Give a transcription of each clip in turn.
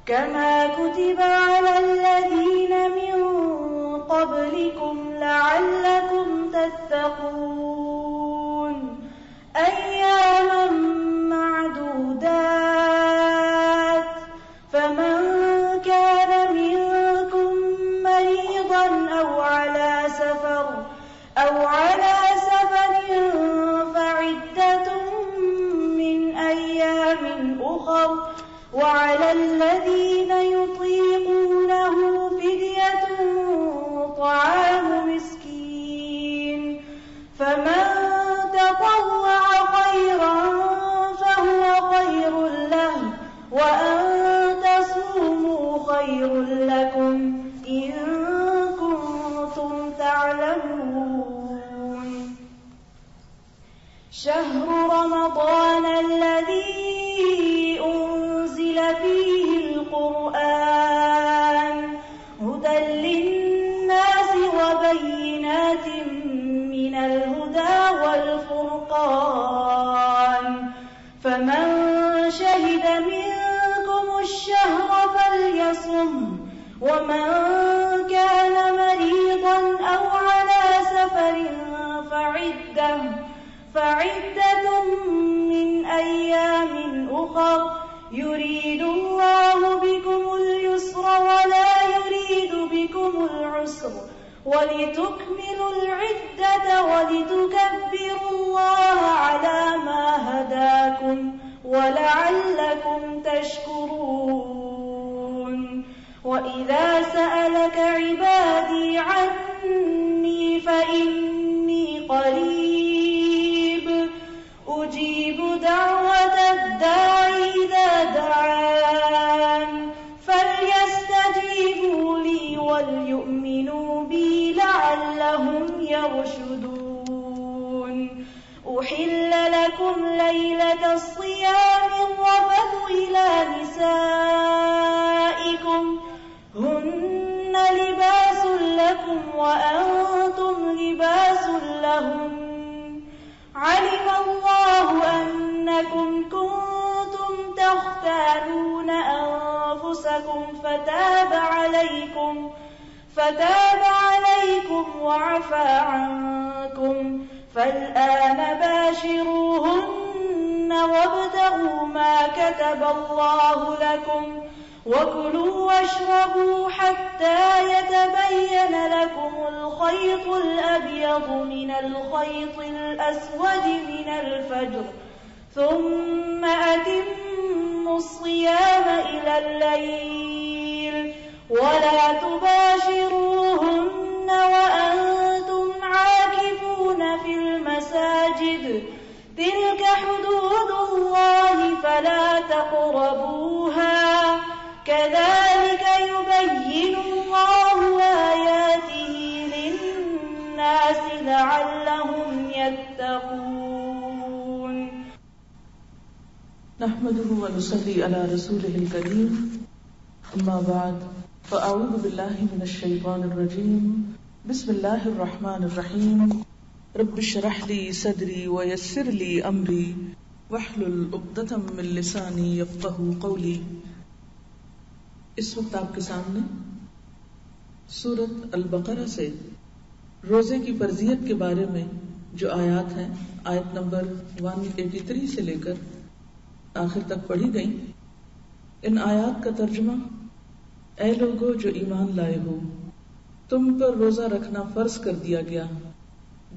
كما كتب على الذين من قبلكم لعلكم تتقون أياما معدودات فمن كان منكم مريضا أو على سفر فعدة من أيام أخر وعلى الذين يطيقونه فدية طعام مسكين فمن تطوع خيرا فهو خير له وأن تصوموا خير لكم إن كنتم تعلمون شهر رمضان الذي أنزل فيه القرآن هدى للناس وبينات من الهدى والفرقان فمن شهد منكم الشهر فليصم ومن كان مريضا أو على سفر فعدة من أيام أخر يريد الله بكم اليسر ولا يريد بكم العسر ولتكملوا العدة ولتكبروا الله على ما هداكم ولعلكم تشكرون وإذا سألك عبادي عني فإني قريب أجيب دعوة الداع إذا دعان فليستجيبوا لي وليؤمنوا بي لعلهم يرشدون أحل لكم ليلة الصيام الرفث إلى نسائكم هن لباس لكم وأنتم لباس لهم علم الله أنكم كنتم تختانون أنفسكم فتاب عليكم وعفى عنكم فالآن باشروهن وابتغوا ما كتب الله لكم وكلوا واشربوا حتى يتبين لكم الخيط الأبيض من الخيط الأسود من الفجر ثم أتموا الصيام إلى الليل ولا تباشروهن وأنتم عاكفون في المساجد تلك حدود الله فلا تقربوها كذلك يبين الله آياته للناس لعلهم يتقون نحمده ونصلي على رسوله الكريم أما بعد فأعوذ بالله من الشيطان الرجيم بسم الله الرحمن الرحيم رب اشرح لي صدري ويسر لي أمري واحلل عقدة من لساني يفقهوا قولي. اس وقت آپ کے سامنے سورۃ البقرہ سے روزے کی فرضیت کے بارے میں جو آیات ہیں آیت نمبر 183 سے لے کر آخر تک پڑھی گئی. ان آیات کا ترجمہ: اے لوگو جو ایمان لائے ہو، تم پر روزہ رکھنا فرض کر دیا گیا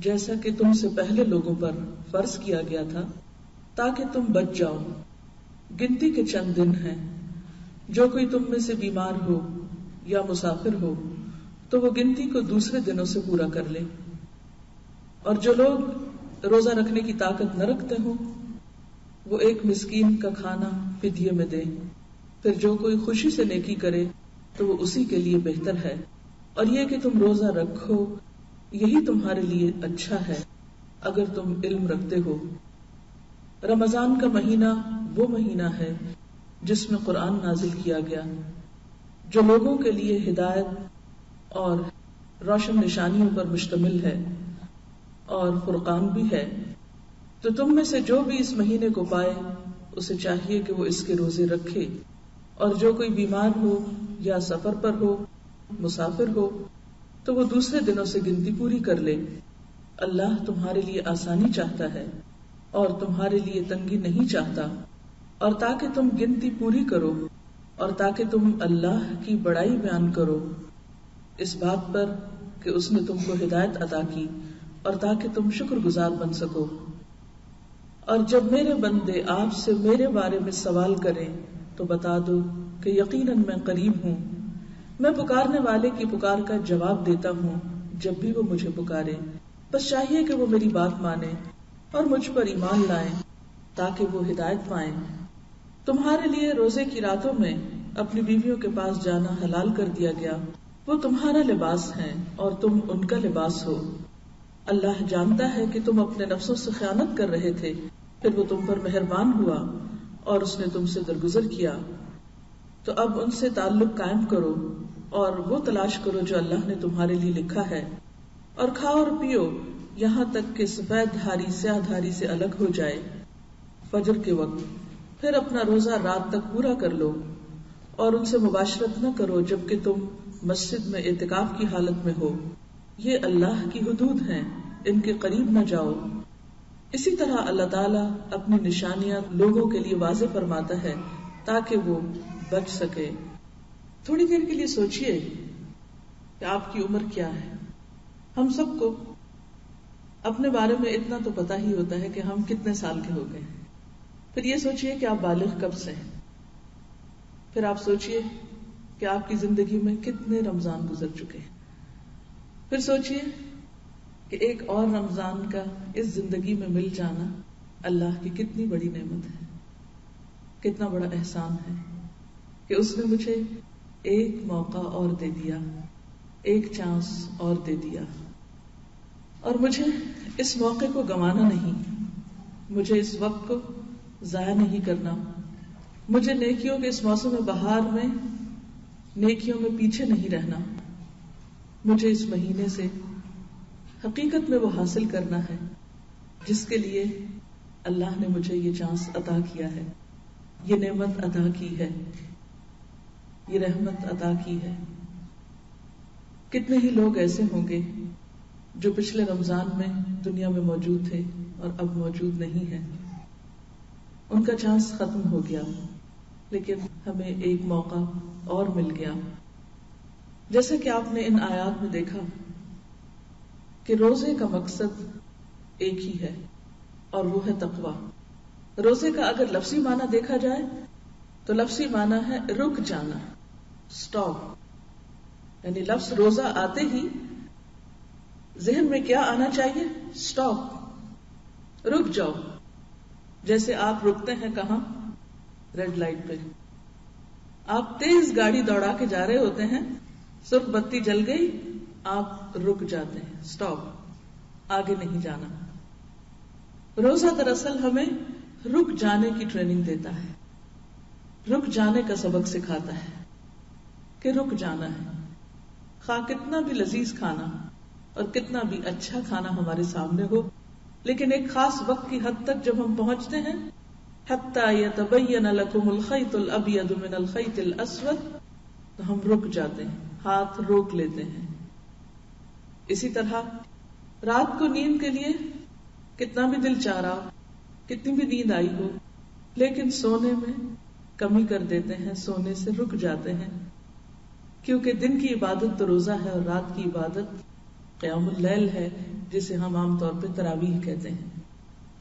جیسا کہ تم سے پہلے لوگوں پر فرض کیا گیا تھا تاکہ تم بچ جاؤ. گنتی کے چند دن ہیں. جو کوئی تم میں سے بیمار ہو یا مسافر ہو تو وہ گنتی کو دوسرے دنوں سے پورا کر لے. اور جو لوگ روزہ رکھنے کی طاقت نہ رکھتے ہوں وہ ایک مسکین کا کھانا فدیے میں دیں. پھر جو کوئی خوشی سے نیکی کرے تو وہ اسی کے لیے بہتر ہے. اور یہ کہ تم روزہ رکھو یہی تمہارے لیے اچھا ہے اگر تم علم رکھتے ہو. رمضان کا مہینہ وہ مہینہ ہے جس میں قرآن نازل کیا گیا جو لوگوں کے لیے ہدایت اور روشن نشانیوں پر مشتمل ہے اور فرقان بھی ہے. تو تم میں سے جو بھی اس مہینے کو پائے اسے چاہیے کہ وہ اس کے روزے رکھے اور جو کوئی بیمار ہو یا سفر پر ہو، مسافر ہو، تو وہ دوسرے دنوں سے گنتی پوری کر لے۔ اللہ تمہارے لیے آسانی چاہتا ہے اور تمہارے لیے تنگی نہیں چاہتا، اور تاکہ تم گنتی پوری کرو اور تاکہ تم اللہ کی بڑائی بیان کرو اس بات پر کہ اس نے تم کو ہدایت عطا کی، اور تاکہ تم شکر گزار بن سکو۔ اور جب میرے بندے آپ سے میرے بارے میں سوال کریں تو بتا دو کہ یقیناً میں قریب ہوں، میں پکارنے والے کی پکار کا جواب دیتا ہوں جب بھی وہ مجھے پکارے۔ بس چاہیے کہ وہ میری بات مانیں اور مجھ پر ایمان لائیں تاکہ وہ ہدایت پائیں۔ تمہارے لیے روزے کی راتوں میں اپنی بیویوں کے پاس جانا حلال کر دیا گیا، وہ تمہارا لباس ہیں اور تم ان کا لباس ہو۔ اللہ جانتا ہے کہ تم اپنے نفسوں سے خیانت کر رہے تھے، پھر وہ تم پر مہربان ہوا اور اس نے تم سے درگزر کیا، تو اب ان سے تعلق قائم کرو اور وہ تلاش کرو جو اللہ نے تمہارے لیے لکھا ہے، اور کھاؤ اور پیو یہاں تک کہ سفید دھاری سیاہ دھاری سے الگ ہو جائے فجر کے وقت، پھر اپنا روزہ رات تک پورا کر لو، اور ان سے مباشرت نہ کرو جبکہ تم مسجد میں اعتکاف کی حالت میں ہو، یہ اللہ کی حدود ہیں، ان کے قریب نہ جاؤ۔ اسی طرح اللہ تعالیٰ اپنی نشانیاں لوگوں کے لیے واضح فرماتا ہے تاکہ وہ بچ سکے۔ تھوڑی دیر کے لیے سوچئے کہ آپ کی عمر کیا ہے۔ ہم سب کو اپنے بارے میں اتنا تو پتا ہی ہوتا ہے کہ ہم کتنے سال کے ہو گئے، پھر یہ سوچئے کہ آپ بالغ کب سے ہیں، پھر آپ سوچئے کہ آپ کی زندگی میں کتنے رمضان گزر چکے ہیں، پھر سوچئے کہ ایک اور رمضان کا اس زندگی میں مل جانا اللہ کی کتنی بڑی نعمت ہے، کتنا بڑا احسان ہے کہ اس نے مجھے ایک موقع اور دے دیا، ایک چانس اور دے دیا، اور مجھے اس موقع کو گنوانا نہیں، مجھے اس وقت کو ضائع نہیں کرنا، مجھے نیکیوں کے اس موسم بہار میں نیکیوں میں پیچھے نہیں رہنا، مجھے اس مہینے سے حقیقت میں وہ حاصل کرنا ہے جس کے لیے اللہ نے مجھے یہ چانس عطا کیا ہے، یہ نعمت عطا کی ہے، یہ رحمت عطا کی ہے۔ کتنے ہی لوگ ایسے ہوں گے جو پچھلے رمضان میں دنیا میں موجود تھے اور اب موجود نہیں ہیں، ان کا چانس ختم ہو گیا، لیکن ہمیں ایک موقع اور مل گیا۔ جیسا کہ آپ نے ان آیات میں دیکھا کہ روزے کا مقصد ایک ہی ہے اور وہ ہے تقویٰ۔ روزے کا اگر لفظی معنی دیکھا جائے تو لفظی معنی ہے رک جانا، سٹاپ، یعنی لفظ روزہ آتے ہی ذہن میں کیا آنا چاہیے؟ سٹاپ، رک جاؤ۔ جیسے آپ رکتے ہیں کہاں؟ ریڈ لائٹ پہ۔ آپ تیز گاڑی دوڑا کے جا رہے ہوتے ہیں، سرخ بتی جل گئی، آپ رک جاتے ہیں، سٹاپ، آگے نہیں جانا۔ روزہ دراصل ہمیں رک جانے کی ٹریننگ دیتا ہے، رک جانے کا سبق سکھاتا ہے کہ رک جانا ہے، خواہ کتنا بھی لذیذ کھانا اور کتنا بھی اچھا کھانا ہمارے سامنے ہو، لیکن ایک خاص وقت کی حد تک جب ہم پہنچتے ہیں، حتی یتبین لکم الخیط الابیض من الخیط الاسود، تو ہم رک جاتے ہیں، ہاتھ روک لیتے ہیں۔ اسی طرح رات کو نیند کے لیے کتنا بھی دل چاہ رہا ہو، کتنی بھی نیند آئی ہو، لیکن سونے میں کمی کر دیتے ہیں، سونے سے رک جاتے ہیں، کیونکہ دن کی عبادت تو روزہ ہے اور رات کی عبادت قیام اللیل ہے، جسے ہم عام طور پہ تراویح کہتے ہیں،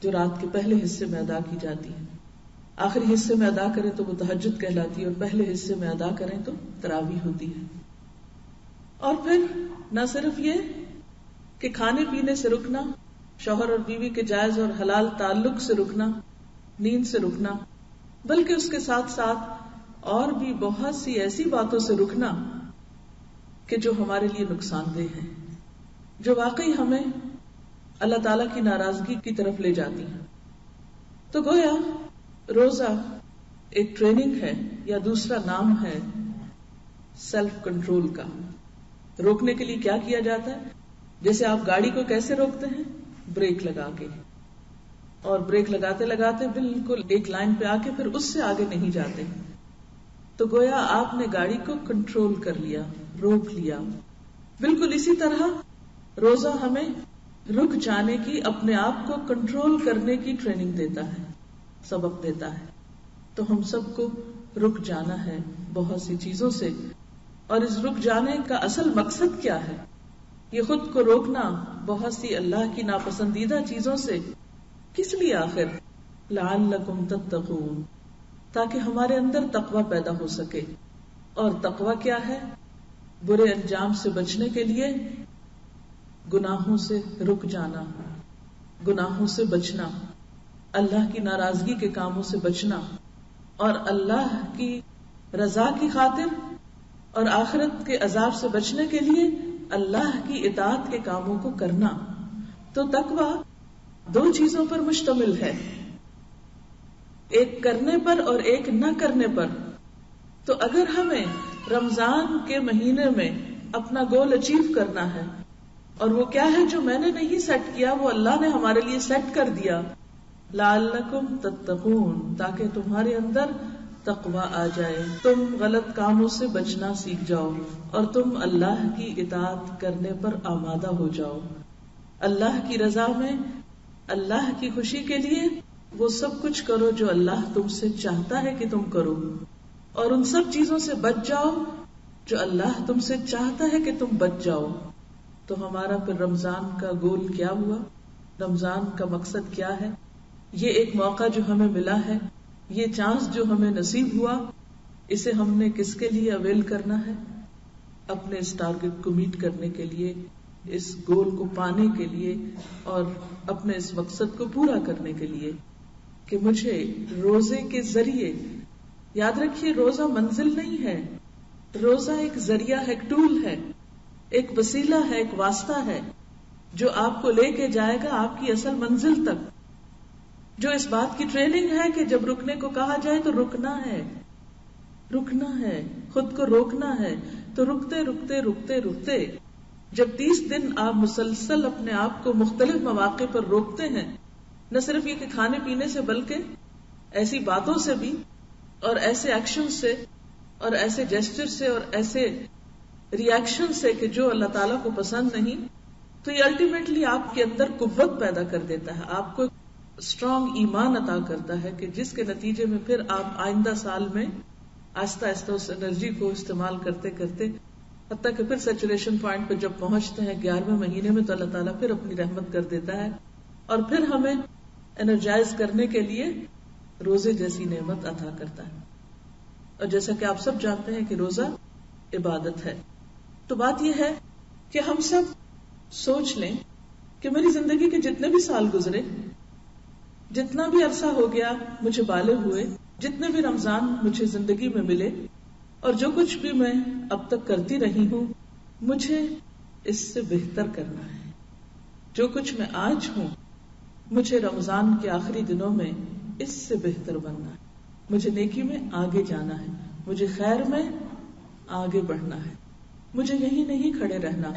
جو رات کے پہلے حصے میں ادا کی جاتی ہے۔ آخری حصے میں ادا کریں تو وہ تہجد کہلاتی ہے، اور پہلے حصے میں ادا کریں تو تراویح ہوتی ہے۔ اور پھر نہ صرف یہ کہ کھانے پینے سے رکنا، شوہر اور بیوی کے جائز اور حلال تعلق سے رکنا، نیند سے رکنا، بلکہ اس کے ساتھ ساتھ اور بھی بہت سی ایسی باتوں سے رکنا کہ جو ہمارے لیے نقصان دہ ہیں، جو واقعی ہمیں اللہ تعالی کی ناراضگی کی طرف لے جاتی ہیں۔ تو گویا روزہ ایک ٹریننگ ہے، یا دوسرا نام ہے سیلف کنٹرول کا۔ روکنے کے لیے کیا کیا جاتا ہے؟ جیسے آپ گاڑی کو کیسے روکتے ہیں؟ بریک لگا کے، اور بریک لگاتے لگاتے بالکل ایک لائن پہ آ کے پھر اس سے آگے نہیں جاتے، تو گویا آپ نے گاڑی کو کنٹرول کر لیا، روک لیا. بالکل اسی طرح روزہ ہمیں رک جانے کی، اپنے آپ کو کنٹرول کرنے کی ٹریننگ دیتا ہے، سبق دیتا ہے. تو ہم سب کو رک جانا ہے بہت سی چیزوں سے. اور اس رک جانے کا اصل مقصد کیا ہے؟ یہ خود کو روکنا بہت سی اللہ کی ناپسندیدہ چیزوں سے. کس لیے آخر؟ لعلکم تتقون، تاکہ ہمارے اندر تقوی پیدا ہو سکے. اور تقوی کیا ہے؟ برے انجام سے بچنے کے لیے گناہوں سے رک جانا، گناہوں سے بچنا، اللہ کی ناراضگی کے کاموں سے بچنا، اور اللہ کی رضا کی خاطر اور آخرت کے عذاب سے بچنے کے لیے اللہ کی اطاعت کے کاموں کو کرنا. تو تقوی دو چیزوں پر مشتمل ہے، ایک کرنے پر اور ایک نہ کرنے پر. تو اگر ہمیں رمضان کے مہینے میں اپنا گول اچیو کرنا ہے، اور وہ کیا ہے جو میں نے نہیں سیٹ کیا، وہ اللہ نے ہمارے لیے سیٹ کر دیا، لعلکم تتقون، تاکہ تمہارے اندر تقوی آ جائے، تم غلط کاموں سے بچنا سیکھ جاؤ اور تم اللہ کی اطاعت کرنے پر آمادہ ہو جاؤ. اللہ کی رضا میں، اللہ کی خوشی کے لیے وہ سب کچھ کرو جو اللہ تم سے چاہتا ہے کہ تم کرو، اور ان سب چیزوں سے بچ جاؤ جو اللہ تم سے چاہتا ہے کہ تم بچ جاؤ. تو ہمارا پھر رمضان کا گول کیا ہوا؟ رمضان کا مقصد کیا ہے؟ یہ ایک موقع جو ہمیں ملا ہے، یہ چانس جو ہمیں نصیب ہوا، اسے ہم نے کس کے لیے اویل کرنا ہے؟ اپنے اس ٹارگٹ کو میٹ کرنے کے لیے، اس گول کو پانے کے لیے، اور اپنے اس مقصد کو پورا کرنے کے لیے کہ مجھے روزے کے ذریعے، یاد رکھیے روزہ منزل نہیں ہے، روزہ ایک ذریعہ ہے، ایک ٹول ہے، ایک وسیلہ ہے، ایک واسطہ ہے جو آپ کو لے کے جائے گا آپ کی اصل منزل تک، جو اس بات کی ٹریننگ ہے کہ جب رکنے کو کہا جائے تو رکنا ہے، رکنا ہے، خود کو روکنا ہے. تو رکتے رکتے رکتے رکتے جب 30 دن آپ مسلسل اپنے آپ کو مختلف مواقع پر روکتے ہیں، نہ صرف یہ کہ کھانے پینے سے بلکہ ایسی باتوں سے بھی، اور ایسے ایکشن سے، اور ایسے جیسچر سے، اور ایسے ری ایکشن سے کہ جو اللہ تعالیٰ کو پسند نہیں، تو یہ الٹیمیٹلی آپ کے اندر قوت پیدا کر دیتا ہے، آپ کو اسٹرانگ ایمان عطا کرتا ہے کہ جس کے نتیجے میں پھر آپ آئندہ سال میں آہستہ آہستہ اس انرجی کو استعمال کرتے کرتے حتیٰ کہ پھر سیچوریشن پوائنٹ پہ جب پہنچتے ہیں 11ویں مہینے میں، تو اللہ تعالیٰ پھر اپنی رحمت کر دیتا ہے اور پھر ہمیں انرجائز کرنے کے لیے روزے جیسی نعمت عطا کرتا ہے. اور جیسا کہ آپ سب جانتے ہیں کہ روزہ عبادت ہے. تو بات یہ ہے کہ ہم سب سوچ لیں کہ میری زندگی کے جتنے بھی سال گزرے، جتنا بھی عرصہ ہو گیا مجھے بالغ ہوئے، جتنے بھی رمضان مجھے زندگی میں ملے، اور جو کچھ بھی میں اب تک کرتی رہی ہوں، مجھے اس سے بہتر کرنا ہے. جو کچھ میں آج ہوں، مجھے رمضان کے آخری دنوں میں اس سے بہتر بننا ہے. مجھے نیکی میں آگے جانا ہے، مجھے خیر میں آگے بڑھنا ہے، مجھے یہیں نہیں کھڑے رہنا.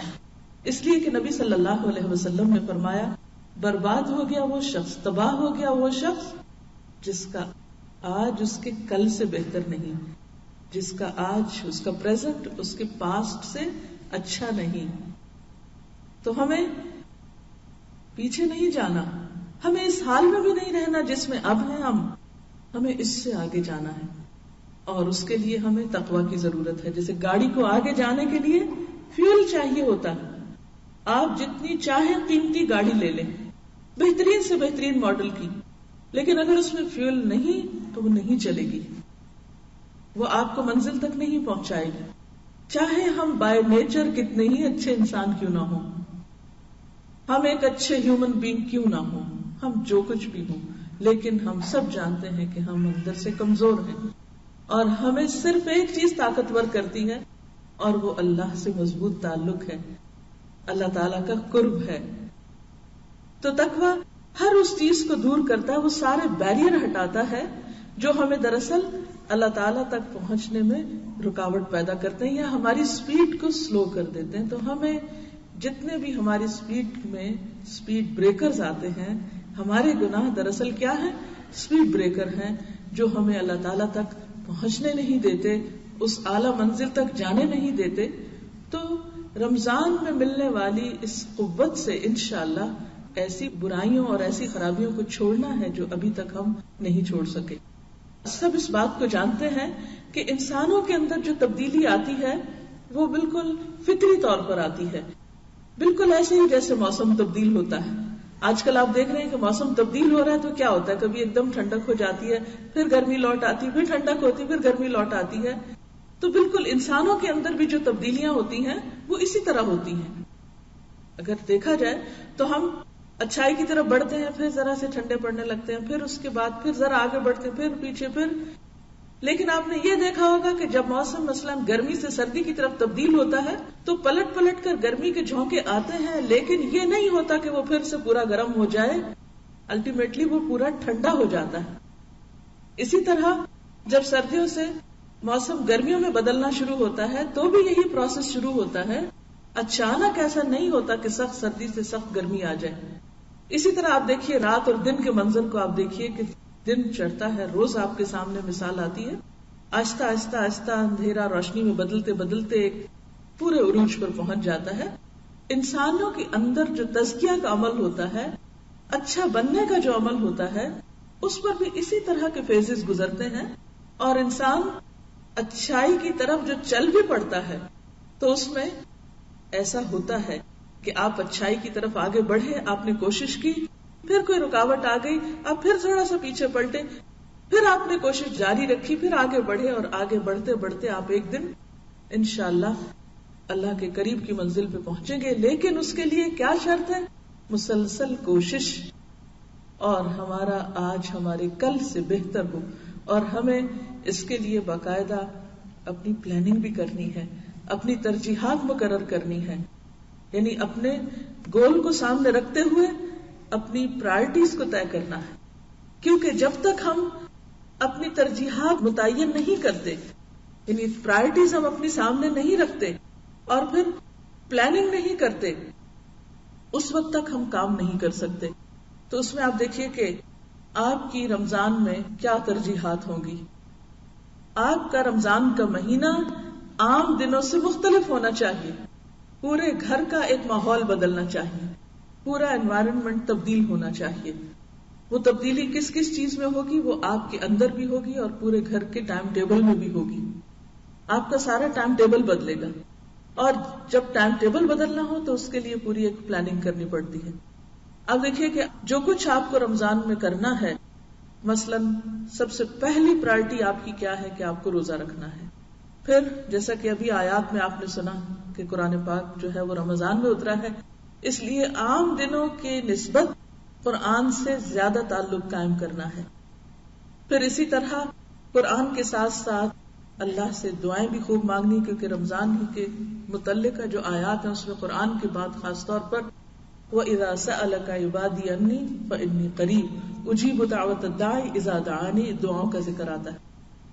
اس لیے کہ نبی صلی اللہ علیہ وسلم نے فرمایا، برباد ہو گیا وہ شخص، تباہ ہو گیا وہ شخص جس کا آج اس کے کل سے بہتر نہیں، جس کا آج اس کا پریزنٹ اس کے پاسٹ سے اچھا نہیں. تو ہمیں پیچھے نہیں جانا، ہمیں اس حال میں بھی نہیں رہنا جس میں اب ہیں ہمیں اس سے آگے جانا ہے. اور اس کے لیے ہمیں تقوی کی ضرورت ہے. جیسے گاڑی کو آگے جانے کے لیے فیول چاہیے ہوتا ہے. آپ جتنی چاہیں قیمتی گاڑی لے لیں، بہترین سے بہترین ماڈل کی، لیکن اگر اس میں فیول نہیں تو وہ نہیں چلے گی، وہ آپ کو منزل تک نہیں پہنچائے گی. چاہے ہم بائی نیچر کتنے ہی اچھے انسان کیوں نہ ہوں، ہم ایک اچھے ہیومن بینگ کیوں نہ ہوں، ہم جو کچھ بھی ہوں، لیکن ہم سب جانتے ہیں کہ ہم اندر سے کمزور ہیں، اور ہمیں صرف ایک چیز طاقتور کرتی ہے، اور وہ اللہ سے مضبوط تعلق ہے، اللہ تعالیٰ کا قرب ہے. تو تقوی ہر اس چیز کو دور کرتا ہے، وہ سارے بیریئر ہٹاتا ہے جو ہمیں دراصل اللہ تعالیٰ تک پہنچنے میں رکاوٹ پیدا کرتے ہیں یا ہماری سپیڈ کو سلو کر دیتے ہیں. تو ہمیں جتنے بھی ہماری سپیڈ میں سپیڈ بریکرز آتے ہیں، ہمارے گناہ دراصل کیا ہیں؟ سپیڈ بریکر ہیں جو ہمیں اللہ تعالیٰ تک پہنچنے نہیں دیتے، اس اعلیٰ منزل تک جانے نہیں دیتے، تو رمضان میں ملنے والی اس قوت سے انشاءاللہ ایسی برائیوں اور ایسی خرابیوں کو چھوڑنا ہے جو ابھی تک ہم نہیں چھوڑ سکے. سب اس بات کو جانتے ہیں کہ انسانوں کے اندر جو تبدیلی آتی ہے وہ بالکل فطری طور پر آتی ہے، بالکل ایسے ہی جیسے موسم تبدیل ہوتا ہے. آج کل آپ دیکھ رہے ہیں کہ موسم تبدیل ہو رہا ہے تو کیا ہوتا ہے، کبھی ایک دم ٹھنڈک ہو جاتی ہے، پھر گرمی لوٹ آتی ہے، پھر ٹھنڈک ہوتی ہے، پھر گرمی لوٹ آتی ہے. تو بالکل انسانوں کے اندر بھی جو تبدیلیاں ہوتی ہیں وہ اسی طرح ہوتی ہیں. اگر دیکھا جائے تو ہم اچھائی کی طرف بڑھتے ہیں، پھر ذرا سے ٹھنڈے پڑنے لگتے ہیں، پھر اس کے بعد پھر ذرا آگے بڑھتے ہیں، پھر پیچھے، پھر. لیکن آپ نے یہ دیکھا ہوگا کہ جب موسم مثلا گرمی سے سردی کی طرف تبدیل ہوتا ہے تو پلٹ پلٹ کر گرمی کے جھونکے آتے ہیں، لیکن یہ نہیں ہوتا کہ وہ پھر سے پورا گرم ہو جائے، الٹیمیٹلی وہ پورا ٹھنڈا ہو جاتا ہے. اسی طرح جب سردیوں سے موسم گرمیوں میں بدلنا شروع ہوتا ہے تو بھی یہی پروسیس شروع ہوتا ہے. اچانک ایسا نہیں ہوتا کہ سخت سردی سے سخت گرمی آ جائے. اسی طرح آپ دیکھیے رات اور دن کے منظر کو، آپ دیکھیے کہ دن چڑھتا ہے، روز آپ کے سامنے مثال آتی ہے، آہستہ آہستہ آہستہ اندھیرا روشنی میں بدلتے بدلتے ایک پورے عروج پر پہنچ جاتا ہے. انسانوں کے اندر جو تزکیہ کا عمل ہوتا ہے، اچھا بننے کا جو عمل ہوتا ہے، اس پر بھی اسی طرح کے فیزز گزرتے ہیں. اور انسان اچھائی کی طرف جو چل بھی پڑتا ہے تو اس میں ایسا ہوتا ہے کہ آپ اچھائی کی طرف آگے بڑھے، آپ نے کوشش کی، پھر کوئی رکاوٹ آ گئی، آپ پھر تھوڑا سا پیچھے پلٹے، پھر آپ نے کوشش جاری رکھی، پھر آگے بڑھے، اور آگے بڑھتے بڑھتے آپ ایک دن انشاءاللہ اللہ کے قریب کی منزل پہ پہنچیں گے. لیکن اس کے لیے کیا شرط ہے؟ مسلسل کوشش، اور ہمارا آج ہمارے کل سے بہتر ہو. اور ہمیں اس کے لیے باقاعدہ اپنی پلاننگ بھی کرنی ہے، اپنی ترجیحات مقرر کرنی ہے، یعنی اپنے گول کو سامنے رکھتے ہوئے اپنی پرائرٹیز کو طے کرنا ہے. کیونکہ جب تک ہم اپنی ترجیحات متعین نہیں کرتے، یعنی پرائرٹیز ہم اپنی سامنے نہیں رکھتے اور پھر پلاننگ نہیں کرتے، اس وقت تک ہم کام نہیں کر سکتے. تو اس میں آپ دیکھیے کہ آپ کی رمضان میں کیا ترجیحات ہوں گی. آپ کا رمضان کا مہینہ عام دنوں سے مختلف ہونا چاہیے، پورے گھر کا ایک ماحول بدلنا چاہیے، پورا انوائرمنٹ تبدیل ہونا چاہیے. وہ تبدیلی کس کس چیز میں ہوگی؟ وہ آپ کے اندر بھی ہوگی اور پورے گھر کے ٹائم ٹیبل میں بھی ہوگی. آپ کا سارا ٹائم ٹیبل بدلے گا، اور جب ٹائم ٹیبل بدلنا ہو تو اس کے لیے پوری ایک پلاننگ کرنی پڑتی ہے. اب دیکھیے کہ جو کچھ آپ کو رمضان میں کرنا ہے، مثلا سب سے پہلی پرائرٹی آپ کی کیا ہے کہ آپ کو روزہ رکھنا ہے. پھر جیسا کہ ابھی آیات میں آپ نے سنا کہ قرآن پاک جو ہے وہ رمضان میں اترا ہے، اس لیے عام دنوں کے نسبت قرآن سے زیادہ تعلق قائم کرنا ہے. پھر اسی طرح قرآن کے ساتھ ساتھ اللہ سے دعائیں بھی خوب مانگنی، کیونکہ رمضان ہی کے متعلق جو آیات ہیں اس میں قرآن کی بات خاص طور پر وَإِذَا سَأَلَكَ عِبَادِي عَنِّي فَإِنِّي قَرِيبٌ أُجِيبُ دَعْوَةَ الدَّاعِ إِذَا دَعَانِ، دعاؤں کا ذکر آتا ہے.